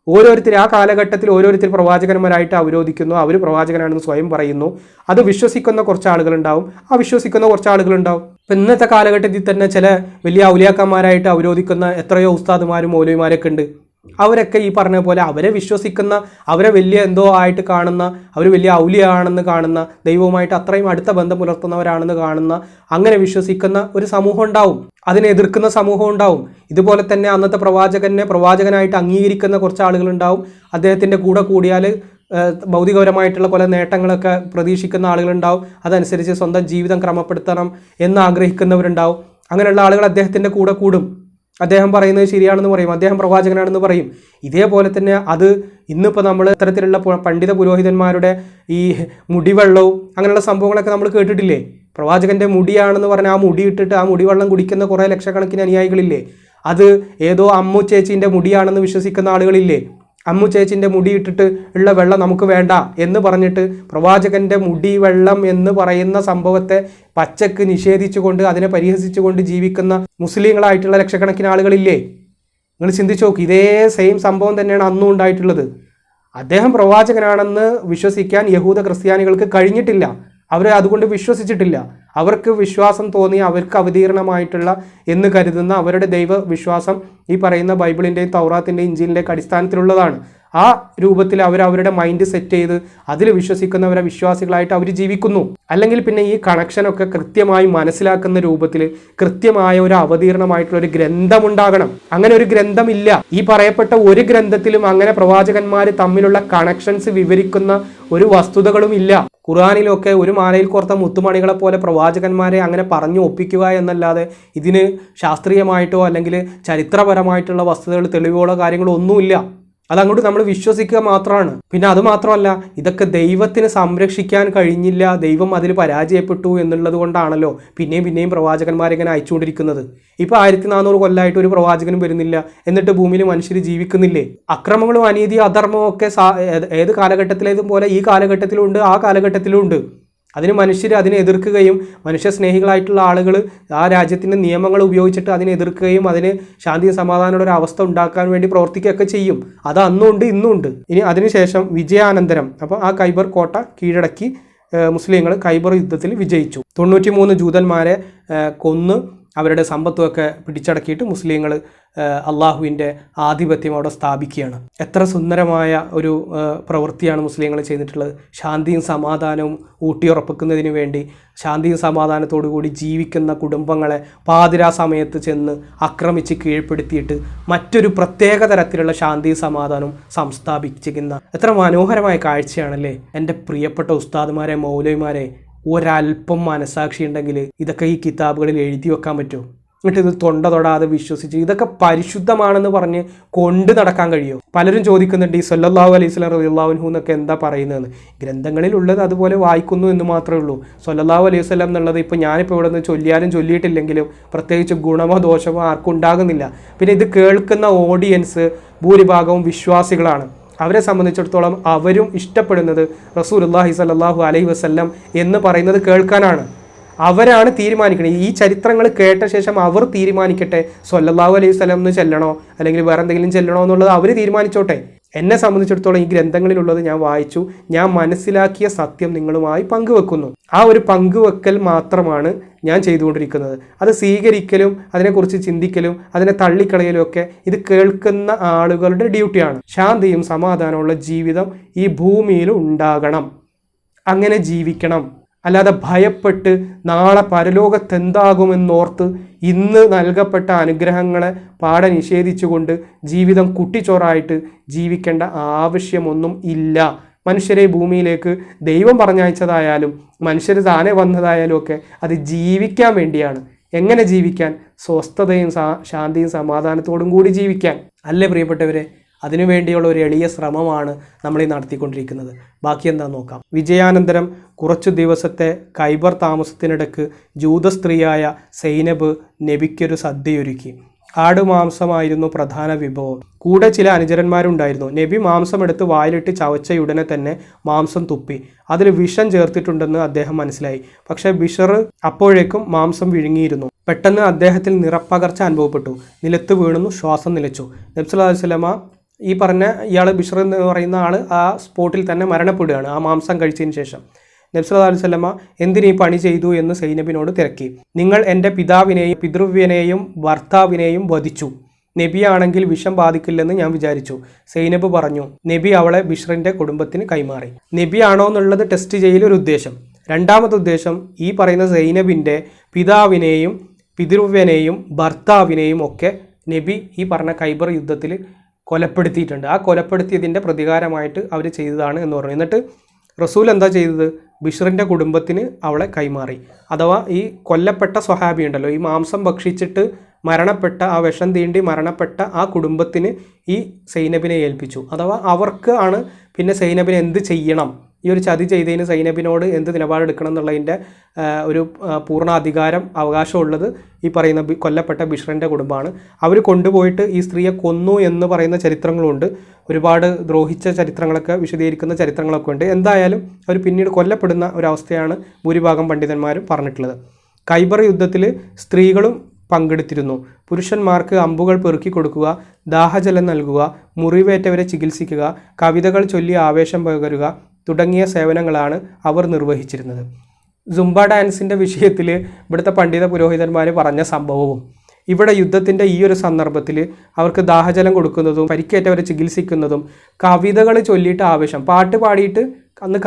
ഓരോരുത്തർ ആ കാലഘട്ടത്തിൽ ഓരോരുത്തർ പ്രവാചകന്മാരായിട്ട് അവരോധിക്കുന്നു. അവർ പ്രവാചകനാണെന്ന് സ്വയം പറയുന്നു. അത് വിശ്വസിക്കുന്ന കുറച്ച് ആളുകളുണ്ടാവും, അവിശ്വസിക്കുന്ന കുറച്ച് ആളുകളുണ്ടാവും. ഇപ്പം ഇന്നത്തെ കാലഘട്ടത്തിൽ തന്നെ ചില വലിയ ഔലിയാക്കന്മാരായിട്ട് അവരോധിക്കുന്ന എത്രയോ ഉസ്താദുമാരും മൗലവിമാരൊക്കെ ഉണ്ട്. അവരൊക്കെ ഈ പറഞ്ഞ പോലെ അവരെ വിശ്വസിക്കുന്ന, അവരെ വലിയ എന്തോ ആയിട്ട് കാണുന്ന, അവർ വലിയ ഔലിയാണെന്ന് കാണുന്ന, ദൈവവുമായിട്ട് അത്രയും അടുത്ത ബന്ധം പുലർത്തുന്നവരാണെന്ന് കാണുന്ന, അങ്ങനെ വിശ്വസിക്കുന്ന ഒരു സമൂഹം ഉണ്ടാവും. അതിനെ എതിർക്കുന്ന സമൂഹം ഉണ്ടാവും. ഇതുപോലെ തന്നെ അന്നത്തെ പ്രവാചകനായിട്ട് അംഗീകരിക്കുന്ന കുറച്ച് ആളുകളുണ്ടാവും. അദ്ദേഹത്തിൻ്റെ കൂടെ കൂടിയാൽ ഭൗതികപരമായിട്ടുള്ള പല നേട്ടങ്ങളൊക്കെ പ്രതീക്ഷിക്കുന്ന ആളുകളുണ്ടാവും. അതനുസരിച്ച് സ്വന്തം ജീവിതം ക്രമപ്പെടുത്തണം എന്ന് ആഗ്രഹിക്കുന്നവരുണ്ടാവും. അങ്ങനെയുള്ള ആളുകൾ അദ്ദേഹത്തിൻ്റെ കൂടെ കൂടും. അദ്ദേഹം പറയുന്നത് ശരിയാണെന്ന് പറയും, അദ്ദേഹം പ്രവാചകനാണെന്ന് പറയും. ഇതേപോലെ തന്നെ അത് ഇന്നിപ്പോൾ നമ്മൾ ഇത്തരത്തിലുള്ള പണ്ഡിത പുരോഹിതന്മാരുടെ ഈ മുടിവെള്ളവും അങ്ങനെയുള്ള സംഭവങ്ങളൊക്കെ നമ്മൾ കേട്ടിട്ടില്ലേ? പ്രവാചകൻ്റെ മുടിയാണെന്ന് പറഞ്ഞാൽ ആ മുടി ഇട്ടിട്ട് ആ മുടിവെള്ളം കുടിക്കുന്ന കുറേ ലക്ഷക്കണക്കിന് അനുയായികളില്ലേ? അത് ഏതോ അമ്മു ചേച്ചീൻ്റെ മുടിയാണെന്ന് വിശ്വസിക്കുന്ന ആളുകളില്ലേ? അമ്മു ചേച്ചിൻ്റെ മുടി ഇട്ടിട്ട് ഉള്ള വെള്ളം നമുക്ക് വേണ്ട എന്ന് പറഞ്ഞിട്ട് പ്രവാചകൻ്റെ മുടി വെള്ളം എന്ന് പറയുന്ന സംഭവത്തെ പച്ചക്ക് നിഷേധിച്ചുകൊണ്ട് അതിനെ പരിഹസിച്ചുകൊണ്ട് ജീവിക്കുന്ന മുസ്ലിങ്ങളായിട്ടുള്ള ലക്ഷക്കണക്കിന് ആളുകളില്ലേ? നിങ്ങൾ ചിന്തിച്ചു നോക്ക്. ഇതേ സെയിം സംഭവം തന്നെയാണ് അന്നും ഉണ്ടായിട്ടുള്ളത്. അദ്ദേഹം പ്രവാചകനാണെന്ന് വിശ്വസിക്കാൻ യഹൂദ ക്രിസ്ത്യാനികൾക്ക് കഴിഞ്ഞിട്ടില്ല. അവർ അതുകൊണ്ട് വിശ്വസിച്ചിട്ടില്ല. അവർക്ക് വിശ്വാസം തോന്നി, അവർക്ക് അവതീർണമായിട്ടുള്ള എന്ന് കരുതുന്ന അവരുടെ ദൈവ വിശ്വാസം ഈ പറയുന്ന ബൈബിളിൻ്റെയും തൗറാത്തിൻ്റെയും ഇഞ്ചീലിൻ്റെയൊക്കെ അടിസ്ഥാനത്തിലുള്ളതാണ്. ആ രൂപത്തിൽ അവരുടെ മൈൻഡ് സെറ്റ് ചെയ്ത് അതിൽ വിശ്വസിക്കുന്നവരെ വിശ്വാസികളായിട്ട് അവർ ജീവിക്കുന്നു. അല്ലെങ്കിൽ പിന്നെ ഈ കണക്ഷനൊക്കെ കൃത്യമായി മനസ്സിലാക്കുന്ന രൂപത്തിൽ കൃത്യമായ ഒരു അവതീർണമായിട്ടുള്ള ഒരു ഗ്രന്ഥമുണ്ടാകണം. അങ്ങനെ ഒരു ഗ്രന്ഥമില്ല. ഈ പറയപ്പെട്ട ഒരു ഗ്രന്ഥത്തിലും അങ്ങനെ പ്രവാചകന്മാർ തമ്മിലുള്ള കണക്ഷൻസ് വിവരിക്കുന്ന ഒരു വസ്തുതകളും ഇല്ല. ഖുർആനിലൊക്കെ ഒരു മാലയിൽ കോർത്ത മുത്തുമണികളെ പോലെ പ്രവാചകന്മാരെ അങ്ങനെ പറഞ്ഞു ഒപ്പിക്കുക എന്നല്ലാതെ ഇതിന് ശാസ്ത്രീയമായിട്ടോ അല്ലെങ്കിൽ ചരിത്രപരമായിട്ടുള്ള വസ്തുതകൾ, തെളിവുകളോ കാര്യങ്ങളോ ഒന്നുമില്ല. അതങ്ങോട്ട് നമ്മൾ വിശ്വസിക്കുക മാത്രമാണ്. പിന്നെ അത് മാത്രമല്ല, ഇതൊക്കെ ദൈവത്തിന് സംരക്ഷിക്കാൻ കഴിഞ്ഞില്ല, ദൈവം അതിൽ പരാജയപ്പെട്ടു എന്നുള്ളത് കൊണ്ടാണല്ലോ പിന്നെയും പ്രവാചകന്മാരിങ്ങനെ അയച്ചുകൊണ്ടിരിക്കുന്നത്. ഇപ്പോൾ 1400 കൊല്ലമായിട്ട് ഒരു പ്രവാചകനും വരുന്നില്ല, എന്നിട്ട് ഭൂമിയിൽ മനുഷ്യർ ജീവിക്കുന്നില്ലേ? അക്രമങ്ങളും അനീതിയും അധർമ്മവും ഒക്കെ ഏത് കാലഘട്ടത്തിലേതും പോലെ ഈ കാലഘട്ടത്തിലും ഉണ്ട്, ആ കാലഘട്ടത്തിലും ഉണ്ട്. അതിന് മനുഷ്യർ അതിനെ എതിർക്കുകയും മനുഷ്യ സ്നേഹികളായിട്ടുള്ള ആളുകൾ ആ രാജ്യത്തിൻ്റെ നിയമങ്ങൾ ഉപയോഗിച്ചിട്ട് അതിനെ എതിർക്കുകയും അതിന് ശാന്തിയും സമാധാനമുള്ള ഒരു അവസ്ഥ ഉണ്ടാക്കാൻ വേണ്ടി പ്രവർത്തിക്കുകയൊക്കെ ചെയ്യും. അത് അന്നും ഉണ്ട്, ഇന്നും ഉണ്ട്. ഇനി അതിനുശേഷം വിജയാനന്തരം അപ്പോൾ ആ ഖൈബർ കോട്ട കീഴടക്കി മുസ്ലിങ്ങൾ ഖൈബർ യുദ്ധത്തിൽ വിജയിച്ചു. 93 ജൂതന്മാരെ കൊന്ന് അവരുടെ സമ്പത്തുമൊക്കെ പിടിച്ചടക്കിയിട്ട് മുസ്ലിങ്ങൾ അള്ളാഹുവിൻ്റെ ആധിപത്യം അവിടെ സ്ഥാപിക്കുകയാണ്. എത്ര സുന്ദരമായ ഒരു പ്രവൃത്തിയാണ് മുസ്ലിങ്ങൾ ചെയ്തിട്ടുള്ളത്. ശാന്തിയും സമാധാനവും ഊട്ടിയുറപ്പിക്കുന്നതിന് വേണ്ടി ശാന്തിയും സമാധാനത്തോടു കൂടി ജീവിക്കുന്ന കുടുംബങ്ങളെ പാതിരാ സമയത്ത് ചെന്ന് ആക്രമിച്ച് കീഴ്പ്പെടുത്തിയിട്ട് മറ്റൊരു പ്രത്യേക തരത്തിലുള്ള ശാന്തിയും സമാധാനവും സംസ്ഥാപിച്ചിരിക്കുന്ന എത്ര മനോഹരമായ കാഴ്ചയാണല്ലേ. എൻ്റെ പ്രിയപ്പെട്ട ഉസ്താദുമാരെ, മൗലവിമാരെ, ഒരല്പം മനസാക്ഷി ഉണ്ടെങ്കിൽ ഇതൊക്കെ ഈ കിതാബുകളിൽ എഴുതി വെക്കാൻ പറ്റുമോ? എന്നിട്ട് ഇത് തൊണ്ട തൊടാതെ വിശ്വസിച്ച് ഇതൊക്കെ പരിശുദ്ധമാണെന്ന് പറഞ്ഞ് കൊണ്ട് നടക്കാൻ കഴിയുമോ? പലരും ചോദിക്കുന്നുണ്ട് ഈ സല്ലല്ലാഹു അലൈഹി വസല്ലം റളിയല്ലാഹു അൻഹു എന്നൊക്കെ എന്താ പറയുന്നതെന്ന്. ഗ്രന്ഥങ്ങളിലുള്ളത് അതുപോലെ വായിക്കുന്നു എന്ന് മാത്രമേ ഉള്ളൂ. സല്ലല്ലാഹു അലൈഹി വസല്ലം എന്നുള്ളത് ഇപ്പോൾ ഞാനിപ്പോൾ ഇവിടെ നിന്ന് ചൊല്ലിയാലും ചൊല്ലിയിട്ടില്ലെങ്കിലും പ്രത്യേകിച്ച് ഗുണമോ ദോഷമോ ആർക്കും ഉണ്ടാകുന്നില്ല. പിന്നെ ഇത് കേൾക്കുന്ന ഓഡിയൻസ് ഭൂരിഭാഗവും വിശ്വാസികളാണ്. അവരെ സംബന്ധിച്ചിടത്തോളം അവരും ഇഷ്ടപ്പെടുന്നത് റസൂലുള്ളാഹി സ്വല്ലല്ലാഹു അലൈഹി വസല്ലം എന്ന് പറയുന്നത് കേൾക്കാനാണ്. അവരാണ് തീരുമാനിക്കുന്നത്. ഈ ചരിത്രങ്ങൾ കേട്ട ശേഷം അവർ തീരുമാനിക്കട്ടെ സ്വല്ലല്ലാഹു അലൈഹി വസല്ലം എന്ന് ചെല്ലണോ അല്ലെങ്കിൽ വേറെ എന്തെങ്കിലും ചെല്ലണോ എന്നുള്ളത് അവർ തീരുമാനിച്ചോട്ടെ. എന്നെ സംബന്ധിച്ചിടത്തോളം ഈ ഗ്രന്ഥങ്ങളിലുള്ളത് ഞാൻ വായിച്ചു, ഞാൻ മനസ്സിലാക്കിയ സത്യം നിങ്ങളുമായി പങ്കുവെക്കുന്നു. ആ ഒരു പങ്കുവെക്കൽ മാത്രമാണ് ഞാൻ ചെയ്തുകൊണ്ടിരിക്കുന്നത്. അത് സ്വീകരിക്കലും അതിനെക്കുറിച്ച് ചിന്തിക്കലും അതിനെ തള്ളിക്കളയലും ഒക്കെ ഇത് കേൾക്കുന്ന ആളുകളുടെ ഡ്യൂട്ടിയാണ്. ശാന്തിയും സമാധാനമുള്ള ജീവിതം ഈ ഭൂമിയിൽ ഉണ്ടാകണം. അങ്ങനെ ജീവിക്കണം. അല്ലാതെ ഭയപ്പെട്ട് നാളെ പരലോകത്തെന്താകുമെന്നോർത്ത് ഇന്ന് നൽകപ്പെട്ട അനുഗ്രഹങ്ങളെ പാടെ നിഷേധിച്ചുകൊണ്ട് ജീവിതം കുട്ടിച്ചോറായിട്ട് ജീവിക്കേണ്ട ആവശ്യമൊന്നും ഇല്ല. മനുഷ്യരെ ഭൂമിയിലേക്ക് ദൈവം പറഞ്ഞയച്ചതായാലും മനുഷ്യർ താനെ വന്നതായാലും ഒക്കെ അത് ജീവിക്കാൻ വേണ്ടിയാണ്. എങ്ങനെ ജീവിക്കാൻ? സ്വസ്ഥതയും ശാന്തിയും സമാധാനത്തോടും കൂടി ജീവിക്കാൻ അല്ലേ പ്രിയപ്പെട്ടവരെ? അതിനുവേണ്ടിയുള്ള ഒരു എളിയ ശ്രമമാണ് നമ്മൾ ഈ നടത്തിക്കൊണ്ടിരിക്കുന്നത്. ബാക്കി എന്താ നോക്കാം. വിജയാനന്തരം കുറച്ചു ദിവസത്തെ ഖൈബർ താമസത്തിനിടക്ക് ജൂത സ്ത്രീയായ സൈനബ് നബിക്കൊരു സദ്യയൊരുക്കി. ആടുമാംസമായിരുന്നു പ്രധാന വിഭവം. കൂടെ ചില അനുചരന്മാരുണ്ടായിരുന്നു. നബി മാംസം എടുത്ത് വായിലിട്ട് ചവച്ചയുടനെ തന്നെ മാംസം തുപ്പി. അതിൽ വിഷം ചേർത്തിട്ടുണ്ടെന്ന് അദ്ദേഹം മനസ്സിലായി. പക്ഷേ ബിഷർ അപ്പോഴേക്കും മാംസം വിഴുങ്ങിയിരുന്നു. പെട്ടെന്ന് അദ്ദേഹത്തിൽ നിറപ്പകർച്ച അനുഭവപ്പെട്ടു. നിലത്ത് വീണു, ശ്വാസം നിലച്ചു. നബി സല്ലല്ലാഹു അലൈഹി വസല്ലമ ഈ പറഞ്ഞ ഇയാൾ ബിഷർ എന്ന് പറയുന്ന ആൾ ആ സ്പോട്ടിൽ തന്നെ മരണപ്പെടുകയാണ് ആ മാംസം കഴിച്ചതിന് ശേഷം. നബി സല്ലല്ലാഹു അലൈഹി വസല്ലമ എന്തിനീ പണി ചെയ്തു എന്ന് സൈനബിനോട് തിരക്കി. നിങ്ങൾ എൻ്റെ പിതാവിനെയും പിതൃവ്യനെയും ഭർത്താവിനെയും വധിച്ചു. നബിയാണെങ്കിൽ വിഷം ബാധിക്കില്ലെന്ന് ഞാൻ വിചാരിച്ചു. സൈനബ് പറഞ്ഞു. നബി അവളെ ബിഷറിൻ്റെ കുടുംബത്തിന് കൈമാറി. നബിയാണോ എന്നുള്ളത് ടെസ്റ്റ് ചെയ്യലൊരു ഉദ്ദേശം. രണ്ടാമത്തെ ഉദ്ദേശം ഈ പറയുന്ന സൈനബിൻ്റെ പിതാവിനെയും പിതൃവ്യനെയും ഭർത്താവിനെയും ഒക്കെ നബി ഈ പറഞ്ഞ ഖൈബർ യുദ്ധത്തിൽ കൊലപ്പെടുത്തിയിട്ടുണ്ട്. ആ കൊലപ്പെടുത്തിയതിൻ്റെ പ്രതികാരമായിട്ട് അവർ ചെയ്തതാണ് എന്ന് പറഞ്ഞു. എന്നിട്ട് റസൂൽ എന്താ ചെയ്തത്? ബിഷറിൻ്റെ കുടുംബത്തിന് അവളെ കൈമാറി. അഥവാ ഈ കൊല്ലപ്പെട്ട സ്വഹാബി ഉണ്ടല്ലോ, ഈ മാംസം ഭക്ഷിച്ചിട്ട് മരണപ്പെട്ട ആ വിഷം തീണ്ടി മരണപ്പെട്ട ആ കുടുംബത്തിന് ഈ സൈനബിനെ ഏൽപ്പിച്ചു. അഥവാ അവർക്ക് ആണ് പിന്നെ സൈനബിനെ എന്ത് ചെയ്യണം, ഈ ഒരു ചതി ചെയ്തതിന് സൈനബിനോട് എന്ത് നിലപാടെടുക്കണം എന്നുള്ളതിൻ്റെ ഒരു പൂർണ്ണ അധികാരം അവകാശമുള്ളത് ഈ പറയുന്ന കൊല്ലപ്പെട്ട ബിഷറിൻ്റെ കുടുംബമാണ്. അവർ കൊണ്ടുപോയിട്ട് ഈ സ്ത്രീയെ കൊന്നു എന്ന് പറയുന്ന ചരിത്രങ്ങളുണ്ട്. ഒരുപാട് ദ്രോഹിച്ച ചരിത്രങ്ങളൊക്കെ വിശദീകരിക്കുന്ന ചരിത്രങ്ങളൊക്കെ ഉണ്ട്. എന്തായാലും അവർ പിന്നീട് കൊല്ലപ്പെടുന്ന ഒരവസ്ഥയാണ് ഭൂരിഭാഗം പണ്ഡിതന്മാരും പറഞ്ഞിട്ടുള്ളത്. ഖൈബർ യുദ്ധത്തിൽ സ്ത്രീകളും പങ്കെടുത്തിരുന്നു. പുരുഷന്മാർക്ക് അമ്പുകൾ പെറുക്കി കൊടുക്കുക, ദാഹജലം നൽകുക, മുറിവേറ്റവരെ ചികിത്സിക്കുക, കവിതകൾ ചൊല്ലി ആവേശം പകരുക തുടങ്ങിയ സേവനങ്ങളാണ് അവർ നിർവഹിച്ചിരുന്നത്. സുംബ ഡാൻസിൻ്റെ വിഷയത്തിൽ ഇവിടുത്തെ പണ്ഡിത പുരോഹിതന്മാർ പറഞ്ഞ സംഭവവും ഇവിടെ യുദ്ധത്തിൻ്റെ ഈ ഒരു സന്ദർഭത്തിൽ അവർക്ക് ദാഹജലം കൊടുക്കുന്നതും പരിക്കേറ്റവരെ ചികിത്സിക്കുന്നതും കവിതകൾ ചൊല്ലിയിട്ട് ആവേശം, പാട്ട് പാടിയിട്ട് അന്ന്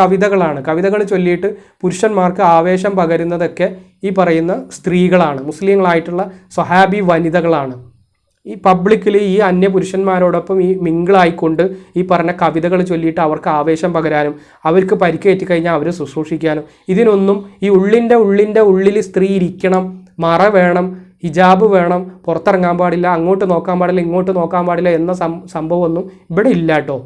കവിതകൾ ചൊല്ലിയിട്ട് പുരുഷന്മാർക്ക് ആവേശം പകരുന്നതൊക്കെ ഈ പറയുന്ന സ്ത്രീകളാണ്, മുസ്ലിങ്ങളായിട്ടുള്ള സ്വഹാബി വനിതകളാണ്. ഈ പബ്ലിക്കിൽ ഈ അന്യ പുരുഷന്മാരോടൊപ്പം ഈ മിങ്കിളായിക്കൊണ്ട് ഈ പറഞ്ഞ കവിതകൾ ചൊല്ലിയിട്ട് അവർക്ക് ആവേശം പകരാനും അവർക്ക് പരിക്കേറ്റി കഴിഞ്ഞാൽ അവരെ ശുശ്രൂഷിക്കാനും ഇതിനൊന്നും ഈ ഉള്ളിൻ്റെ ഉള്ളിൽ സ്ത്രീ ഇരിക്കണം, മറ വേണം, ഹിജാബ് വേണം, പുറത്തിറങ്ങാൻ പാടില്ല, അങ്ങോട്ട് നോക്കാൻ പാടില്ല, ഇങ്ങോട്ട് നോക്കാൻ പാടില്ല എന്ന സംഭവമൊന്നും ഇവിടെ ഇല്ല കേട്ടോ.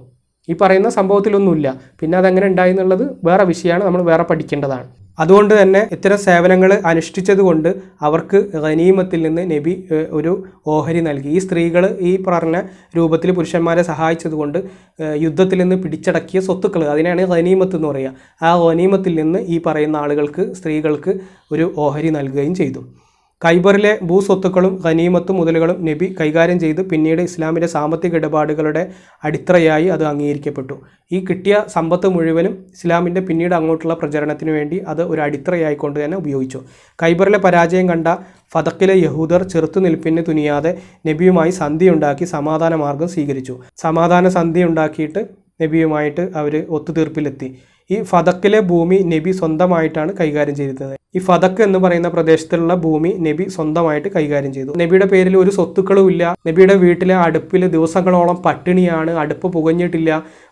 ഈ പറയുന്ന സംഭവത്തിലൊന്നുമില്ല. പിന്നെ അതെങ്ങനെ ഉണ്ടായി എന്നുള്ളത് വേറെ വിഷയമാണ്, നമ്മൾ വേറെ പഠിക്കേണ്ടതാണ്. അതുകൊണ്ട് തന്നെ ഇത്തരം സേവനങ്ങൾ അനുഷ്ഠിച്ചത് കൊണ്ട് അവർക്ക് ഗനീമത്തിൽ നിന്ന് നബി ഒരു ഓഹരി നൽകി. ഈ സ്ത്രീകൾ ഈ പറഞ്ഞ രൂപത്തിൽ പുരുഷന്മാരെ സഹായിച്ചതുകൊണ്ട് യുദ്ധത്തിൽ നിന്ന് പിടിച്ചടക്കിയ സ്വത്തുക്കൾ, അതിനാണ് ഗനീമത്ത് എന്ന് പറയുക. ആ ഗനീമത്തിൽ നിന്ന് ഈ പറയുന്ന ആളുകൾക്ക്, സ്ത്രീകൾക്ക് ഒരു ഓഹരി നൽകുകയും ചെയ്തു. ഖൈബറിലെ ഭൂസ്വത്തുക്കളും ഗനീമത്തും മുതലുകളും നബി കൈകാര്യം ചെയ്ത് പിന്നീട് ഇസ്ലാമിൻ്റെ സാമ്പത്തിക ഇടപാടുകളുടെ അടിത്തറയായി അത് അംഗീകരിക്കപ്പെട്ടു. ഈ കിട്ടിയ സമ്പത്ത് മുഴുവനും ഇസ്ലാമിൻ്റെ പിന്നീട് അങ്ങോട്ടുള്ള പ്രചരണത്തിന് വേണ്ടി അത് ഒരു അടിത്തറയായിക്കൊണ്ട് തന്നെ ഉപയോഗിച്ചു. ഖൈബറിലെ പരാജയം കണ്ട ഫതക്കിലെ യഹൂദർ ചെറുത്തുനിൽപ്പിന് തുനിയാതെ നബിയുമായി സന്ധിയുണ്ടാക്കി സമാധാന മാർഗം സ്വീകരിച്ചു. സമാധാന സന്ധി ഉണ്ടാക്കിയിട്ട് നബിയുമായിട്ട് അവർ ഒത്തുതീർപ്പിലെത്തി. ഈ ഫതക്കിലെ ഭൂമി നബി സ്വന്തമായിട്ടാണ് കൈകാര്യം ചെയ്തിരുന്നത്. ഈ ഫതക്ക് എന്ന് പറയുന്ന പ്രദേശത്തുള്ള ഭൂമി നബി സ്വന്തമായിട്ട് കൈകാര്യം ചെയ്തു. നബിയുടെ പേരിൽ ഒരു സ്വത്തുക്കളും ഇല്ല. നബിയുടെ വീട്ടിലെ അടുപ്പിൽ ദിവസങ്ങളോളം പട്ടിണിയാണ്, അടുപ്പ് പുകഞ്ഞിട്ടില്ല.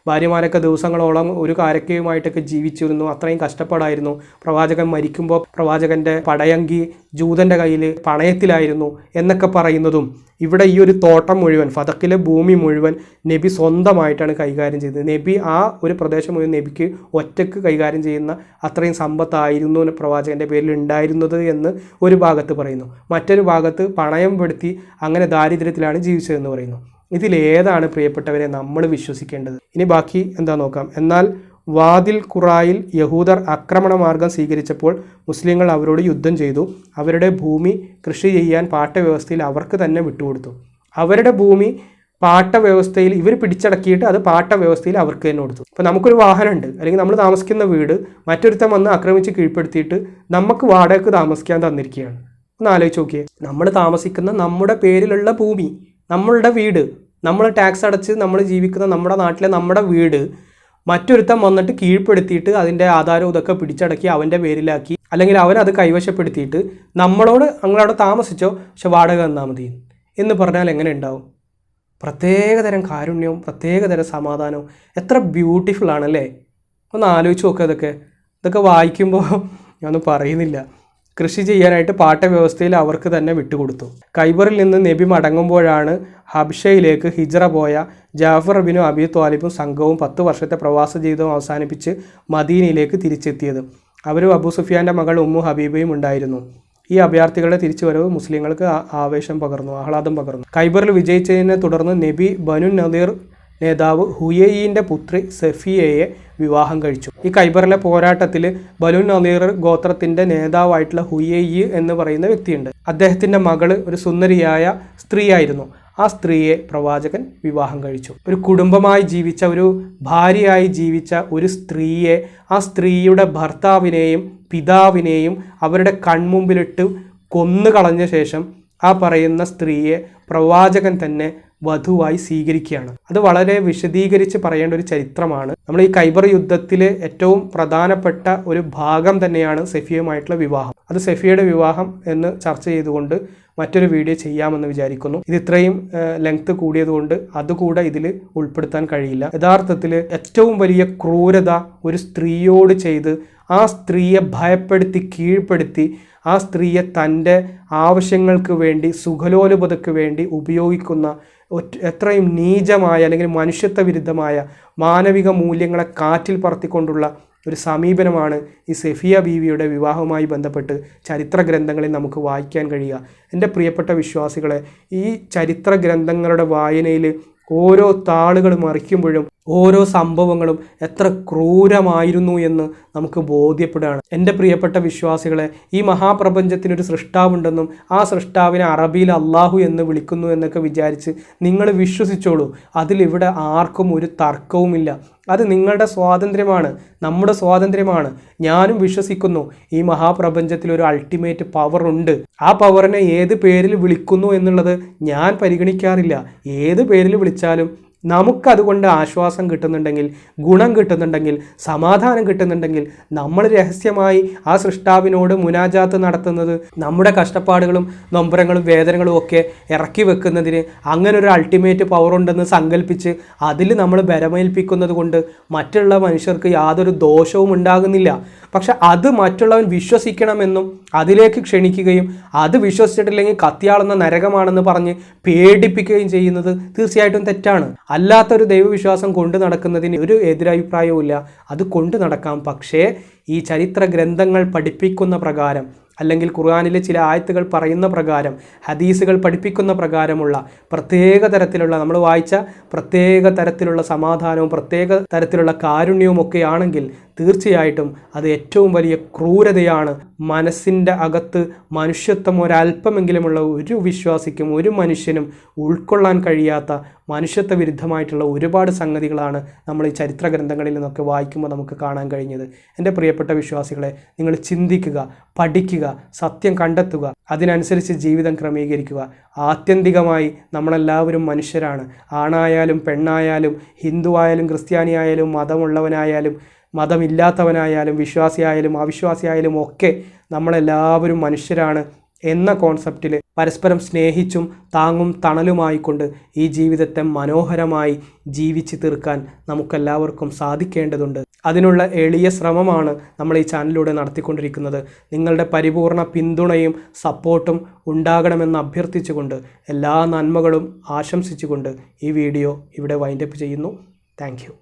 ഭാര്യമാരൊക്കെ ദിവസങ്ങളോളം ഒരു കാരക്കയുമായിട്ടൊക്കെ ജീവിച്ചിരുന്നു. അത്രയും കഷ്ടപ്പാടായിരുന്നു. പ്രവാചകൻ മരിക്കുമ്പോൾ പ്രവാചകൻ്റെ പടയങ്കി ജൂതൻ്റെ കയ്യിൽ പണയത്തിലായിരുന്നു എന്നൊക്കെ പറയുന്നതും ഇവിടെ ഈ ഒരു തോട്ടം മുഴുവൻ, ഫതക്കിലെ ഭൂമി മുഴുവൻ നബി സ്വന്തമായിട്ടാണ് കൈകാര്യം ചെയ്തത്. നബി ആ ഒരു പ്രദേശം മുഴുവൻ നബിക്ക് ഒറ്റയ്ക്ക് കൈകാര്യം ചെയ്യുന്ന അത്രയും സമ്പത്തായിരുന്നു പ്രവാചകൻ്റെ പേരിൽ ഉണ്ടായിരുന്നത് എന്ന് ഒരു ഭാഗത്ത് പറയുന്നു. മറ്റൊരു ഭാഗത്ത് പണയം പെടുത്തി അങ്ങനെ ദാരിദ്ര്യത്തിലാണ് ജീവിച്ചതെന്ന് പറയുന്നു. ഇതിലേതാണ് പ്രിയപ്പെട്ടവരെ നമ്മൾ വിശ്വസിക്കേണ്ടത്? ഇനി ബാക്കി എന്താ നോക്കാം. എന്നാൽ വാദിൽ ഖുറായിൽ യഹൂദർ ആക്രമണ മാർഗം സ്വീകരിച്ചപ്പോൾ മുസ്ലിങ്ങൾ അവരോട് യുദ്ധം ചെയ്തു. അവരുടെ ഭൂമി കൃഷി ചെയ്യാൻ പാട്ടവ്യവസ്ഥയിൽ അവർക്ക് തന്നെ വിട്ടുകൊടുത്തു. അവരുടെ ഭൂമി പാട്ടവ്യവസ്ഥയിൽ ഇവർ പിടിച്ചടക്കിയിട്ട് അത് പാട്ടവ്യവസ്ഥയിൽ അവർക്ക് തന്നെ കൊടുത്തു. ഇപ്പോൾ നമുക്കൊരു വാഹനമുണ്ട്, അല്ലെങ്കിൽ നമ്മൾ താമസിക്കുന്ന വീട് മറ്റൊരുത്തൻ വന്ന് ആക്രമിച്ച് കീഴ്പ്പെടുത്തിയിട്ട് നമുക്ക് വാടകയ്ക്ക് താമസിക്കാൻ തന്നിരിക്കുകയാണ്. ഒന്ന് ആലോചിച്ച് നോക്കിയേ. നമ്മൾ താമസിക്കുന്ന നമ്മുടെ പേരിലുള്ള ഭൂമി, നമ്മളുടെ വീട്, നമ്മൾ ടാക്സ് അടച്ച് നമ്മൾ ജീവിക്കുന്ന നമ്മുടെ നാട്ടിലെ നമ്മുടെ വീട് മറ്റൊരുത്തം വന്നിട്ട് കീഴ്പ്പെടുത്തിയിട്ട് അതിൻ്റെ ആധാരം ഇതൊക്കെ പിടിച്ചടക്കി അവൻ്റെ പേരിലാക്കി, അല്ലെങ്കിൽ അവനത് കൈവശപ്പെടുത്തിയിട്ട് നമ്മളോട് അങ്ങോട്ട് താമസിച്ചോ പക്ഷെ വാടക തന്നാൽ മതി എന്ന് പറഞ്ഞാൽ എങ്ങനെ ഉണ്ടാവും? പ്രത്യേകതരം കാരുണ്യവും പ്രത്യേകതരം സമാധാനവും. എത്ര ബ്യൂട്ടിഫുൾ ആണല്ലേ? ഒന്ന് ആലോചിച്ച് നോക്കുക. ഇതൊക്കെ വായിക്കുമ്പോൾ ഞാനൊന്നും പറയുന്നില്ല. കൃഷി ചെയ്യാനായിട്ട് പാട്ടവ്യവസ്ഥയിൽ അവർക്ക് തന്നെ വിട്ടുകൊടുത്തു. ഖൈബറിൽ നിന്ന് നബി മടങ്ങുമ്പോഴാണ് ഹബ്ഷയിലേക്ക് ഹിജ്റ പോയ ജാഫർ ബിൻ അബി ത്വാലിബും സംഘവും 10 വർഷത്തെ പ്രവാസ ജീവിതം അവസാനിപ്പിച്ച് മദീനയിലേക്ക് തിരിച്ചെത്തിയത്. അവരും അബൂ സുഫിയാൻ്റെ മകൾ ഉമ്മു ഹബീബയും ഉണ്ടായിരുന്നു. ഈ അഭയാർത്ഥികളുടെ തിരിച്ചുവരവ് മുസ്ലിങ്ങൾക്ക് ആവേശം പകർന്നു, ആഹ്ലാദം പകർന്നു. ഖൈബറിൽ വിജയിച്ചതിനെ തുടർന്ന് നബി ബനു നദീർ നേതാവ് ഹുയയിൻ്റെ പുത്രി സഫിയയെ വിവാഹം കഴിച്ചു. ഈ ഖൈബറിലെ പോരാട്ടത്തിൽ ബനു നദീർ ഗോത്രത്തിൻ്റെ നേതാവായിട്ടുള്ള ഹുയയി എന്ന് പറയുന്ന വ്യക്തിയുണ്ട്. അദ്ദേഹത്തിൻ്റെ മകള് ഒരു സുന്ദരിയായ സ്ത്രീയായിരുന്നു. ആ സ്ത്രീയെ പ്രവാചകൻ വിവാഹം കഴിച്ചു. ഒരു കുടുംബമായി ജീവിച്ച, ഒരു ഭാര്യയായി ജീവിച്ച ഒരു സ്ത്രീയെ, ആ സ്ത്രീയുടെ ഭർത്താവിനെയും പിതാവിനെയും അവരുടെ കൺമുമ്പിലിട്ട് കൊന്നുകളഞ്ഞ ശേഷം ആ പറയുന്ന സ്ത്രീയെ പ്രവാചകൻ തന്നെ വധുവായി സ്വീകരിക്കുകയാണ്. അത് വളരെ വിശദീകരിച്ച് പറയേണ്ട ഒരു ചരിത്രമാണ്. നമ്മൾ ഈ ഖൈബർ യുദ്ധത്തിലെ ഏറ്റവും പ്രധാനപ്പെട്ട ഒരു ഭാഗം തന്നെയാണ് സഫിയയുമായിട്ടുള്ള വിവാഹം. അത് സഫിയയുടെ വിവാഹം എന്ന് ചർച്ച ചെയ്തുകൊണ്ട് മറ്റൊരു വീഡിയോ ചെയ്യാമെന്ന് വിചാരിക്കുന്നു. ഇത് ഇത്രയും ലെങ്ത് കൂടിയതുകൊണ്ട് അതുകൂടെ ഇതിൽ ഉൾപ്പെടുത്താൻ കഴിയില്ല. യഥാർത്ഥത്തിൽ ഏറ്റവും വലിയ ക്രൂരത ഒരു സ്ത്രീയോട് ചെയ്ത് ആ സ്ത്രീയെ ഭയപ്പെടുത്തി കീഴ്പ്പെടുത്തി ആ സ്ത്രീയെ തൻ്റെ ആവശ്യങ്ങൾക്ക് വേണ്ടി, സുഖലോലുപതയ്ക്ക് വേണ്ടി ഉപയോഗിക്കുന്ന എത്രയും നീചമായ അല്ലെങ്കിൽ മനുഷ്യത്വ വിരുദ്ധമായ മാനവിക മൂല്യങ്ങളെ കാറ്റിൽ പറത്തിക്കൊണ്ടുള്ള ഒരു സമീപനമാണ് ഈ സഫിയ ബീവിയുടെ വിവാഹവുമായി ബന്ധപ്പെട്ട് ചരിത്ര ഗ്രന്ഥങ്ങളിൽ നമുക്ക് വായിക്കാൻ കഴിയുക. എൻ്റെ പ്രിയപ്പെട്ട വിശ്വാസികളെ, ഈ ചരിത്ര ഗ്രന്ഥങ്ങളുടെ വായനയിൽ ഓരോ താളുകൾ മറിക്കുമ്പോഴും ഓരോ സംഭവങ്ങളും എത്ര ക്രൂരമായിരുന്നു എന്ന് നമുക്ക് ബോധ്യപ്പെടുകയാണ്. എൻ്റെ പ്രിയപ്പെട്ട വിശ്വാസികളെ, ഈ മഹാപ്രപഞ്ചത്തിനൊരു സൃഷ്ടാവുണ്ടെന്നും ആ സൃഷ്ടാവിനെ അറബിയിൽ അള്ളാഹു എന്ന് വിളിക്കുന്നു എന്നൊക്കെ വിചാരിച്ച് നിങ്ങൾ വിശ്വസിച്ചോളൂ. അതിലിവിടെ ആർക്കും ഒരു തർക്കവുമില്ല. അത് നിങ്ങളുടെ സ്വാതന്ത്ര്യമാണ്, നമ്മുടെ സ്വാതന്ത്ര്യമാണ്. ഞാനും വിശ്വസിക്കുന്നു ഈ മഹാപ്രപഞ്ചത്തിൽ ഒരു അൾട്ടിമേറ്റ് പവർ ഉണ്ട്. ആ പവറിനെ ഏത് പേരിൽ വിളിക്കുന്നു എന്നുള്ളത് ഞാൻ പരിഗണിക്കാറില്ല. ഏത് പേരിൽ വിളിച്ചാലും നമുക്കതുകൊണ്ട് ആശ്വാസം കിട്ടുന്നുണ്ടെങ്കിൽ, ഗുണം കിട്ടുന്നുണ്ടെങ്കിൽ, സമാധാനം കിട്ടുന്നുണ്ടെങ്കിൽ, നമ്മൾ രഹസ്യമായി ആ സൃഷ്ടാവിനോട് മുനാജാത്ത് നടത്തുന്നത്, നമ്മുടെ കഷ്ടപ്പാടുകളും നൊമ്പരങ്ങളും വേദനകളും ഒക്കെ ഇറക്കി വെക്കുന്നതിന് അങ്ങനെ ഒരു അൾട്ടിമേറ്റ് പവർ ഉണ്ടെന്ന് സങ്കല്പിച്ച് അതിൽ നമ്മൾ ബലമേൽപ്പിക്കുന്നത് കൊണ്ട് മറ്റുള്ള മനുഷ്യർക്ക് യാതൊരു ദോഷവും ഉണ്ടാകുന്നില്ല. പക്ഷെ അത് മറ്റുള്ളവൻ വിശ്വസിക്കണമെന്നും അതിലേക്ക് ക്ഷണിക്കുകയും അത് വിശ്വസിച്ചിട്ടില്ലെങ്കിൽ കത്തിയാളുന്ന നരകമാണെന്ന് പറഞ്ഞ് പേടിപ്പിക്കുകയും ചെയ്യുന്നത് തീർച്ചയായിട്ടും തെറ്റാണ്. അല്ലാത്തൊരു ദൈവവിശ്വാസം കൊണ്ട് നടക്കുന്നതിന് ഒരു എതിരഭിപ്രായവും ഇല്ല, അത് കൊണ്ട് നടക്കാം. പക്ഷേ ഈ ചരിത്ര ഗ്രന്ഥങ്ങൾ പഠിപ്പിക്കുന്ന പ്രകാരം, അല്ലെങ്കിൽ ഖുർആനിലെ ചില ആയത്തുകൾ പറയുന്ന പ്രകാരം, ഹദീസുകൾ പഠിപ്പിക്കുന്ന പ്രകാരമുള്ള പ്രത്യേക തരത്തിലുള്ള, നമ്മൾ വായിച്ച പ്രത്യേക തരത്തിലുള്ള സമാധാനവും പ്രത്യേക തരത്തിലുള്ള കാരുണ്യവും ഒക്കെ ആണെങ്കിൽ തീർച്ചയായിട്ടും അത് ഏറ്റവും വലിയ ക്രൂരതയാണ്. മനസ്സിൻ്റെ അകത്ത് മനുഷ്യത്വം ഒരല്പമെങ്കിലുമുള്ള ഒരു വിശ്വാസിക്കും ഒരു മനുഷ്യനും ഉൾക്കൊള്ളാൻ കഴിയാത്ത മനുഷ്യത്വ വിരുദ്ധമായിട്ടുള്ള ഒരുപാട് സംഗതികളാണ് നമ്മൾ ഈ ചരിത്ര ഗ്രന്ഥങ്ങളിൽ നിന്നൊക്കെ വായിക്കുമ്പോൾ നമുക്ക് കാണാൻ കഴിഞ്ഞത്. എൻ്റെ പ്രിയപ്പെട്ട വിശ്വാസികളെ, നിങ്ങൾ ചിന്തിക്കുക, പഠിക്കുക, സത്യം കണ്ടെത്തുക, അതിനനുസരിച്ച് ജീവിതം ക്രമീകരിക്കുക. ആത്യന്തികമായി നമ്മളെല്ലാവരും മനുഷ്യരാണ്. ആണായാലും പെണ്ണായാലും ഹിന്ദുവായാലും ക്രിസ്ത്യാനിയായാലും മതമുള്ളവനായാലും മതമില്ലാത്തവനായാലും വിശ്വാസിയായാലും അവിശ്വാസിയായാലും ഒക്കെ നമ്മളെല്ലാവരും മനുഷ്യരാണ് എന്ന കോൺസെപ്റ്റിൽ പരസ്പരം സ്നേഹിച്ചും താങ്ങും തണലുമായിക്കൊണ്ട് ഈ ജീവിതത്തെ മനോഹരമായി ജീവിച്ച് തീർക്കാൻ നമുക്കെല്ലാവർക്കും സാധിക്കേണ്ടതുണ്ട്. അതിനുള്ള എളിയ ശ്രമമാണ് നമ്മൾ ഈ ചാനലിലൂടെ നടത്തിക്കൊണ്ടിരിക്കുന്നത്. നിങ്ങളുടെ പരിപൂർണ പിന്തുണയും സപ്പോർട്ടും ഉണ്ടാകണമെന്ന് അഭ്യർത്ഥിച്ചുകൊണ്ട് എല്ലാ നന്മകളും ആശംസിച്ചുകൊണ്ട് ഈ വീഡിയോ ഇവിടെ വൈൻഡപ്പ് ചെയ്യുന്നു. Thank you.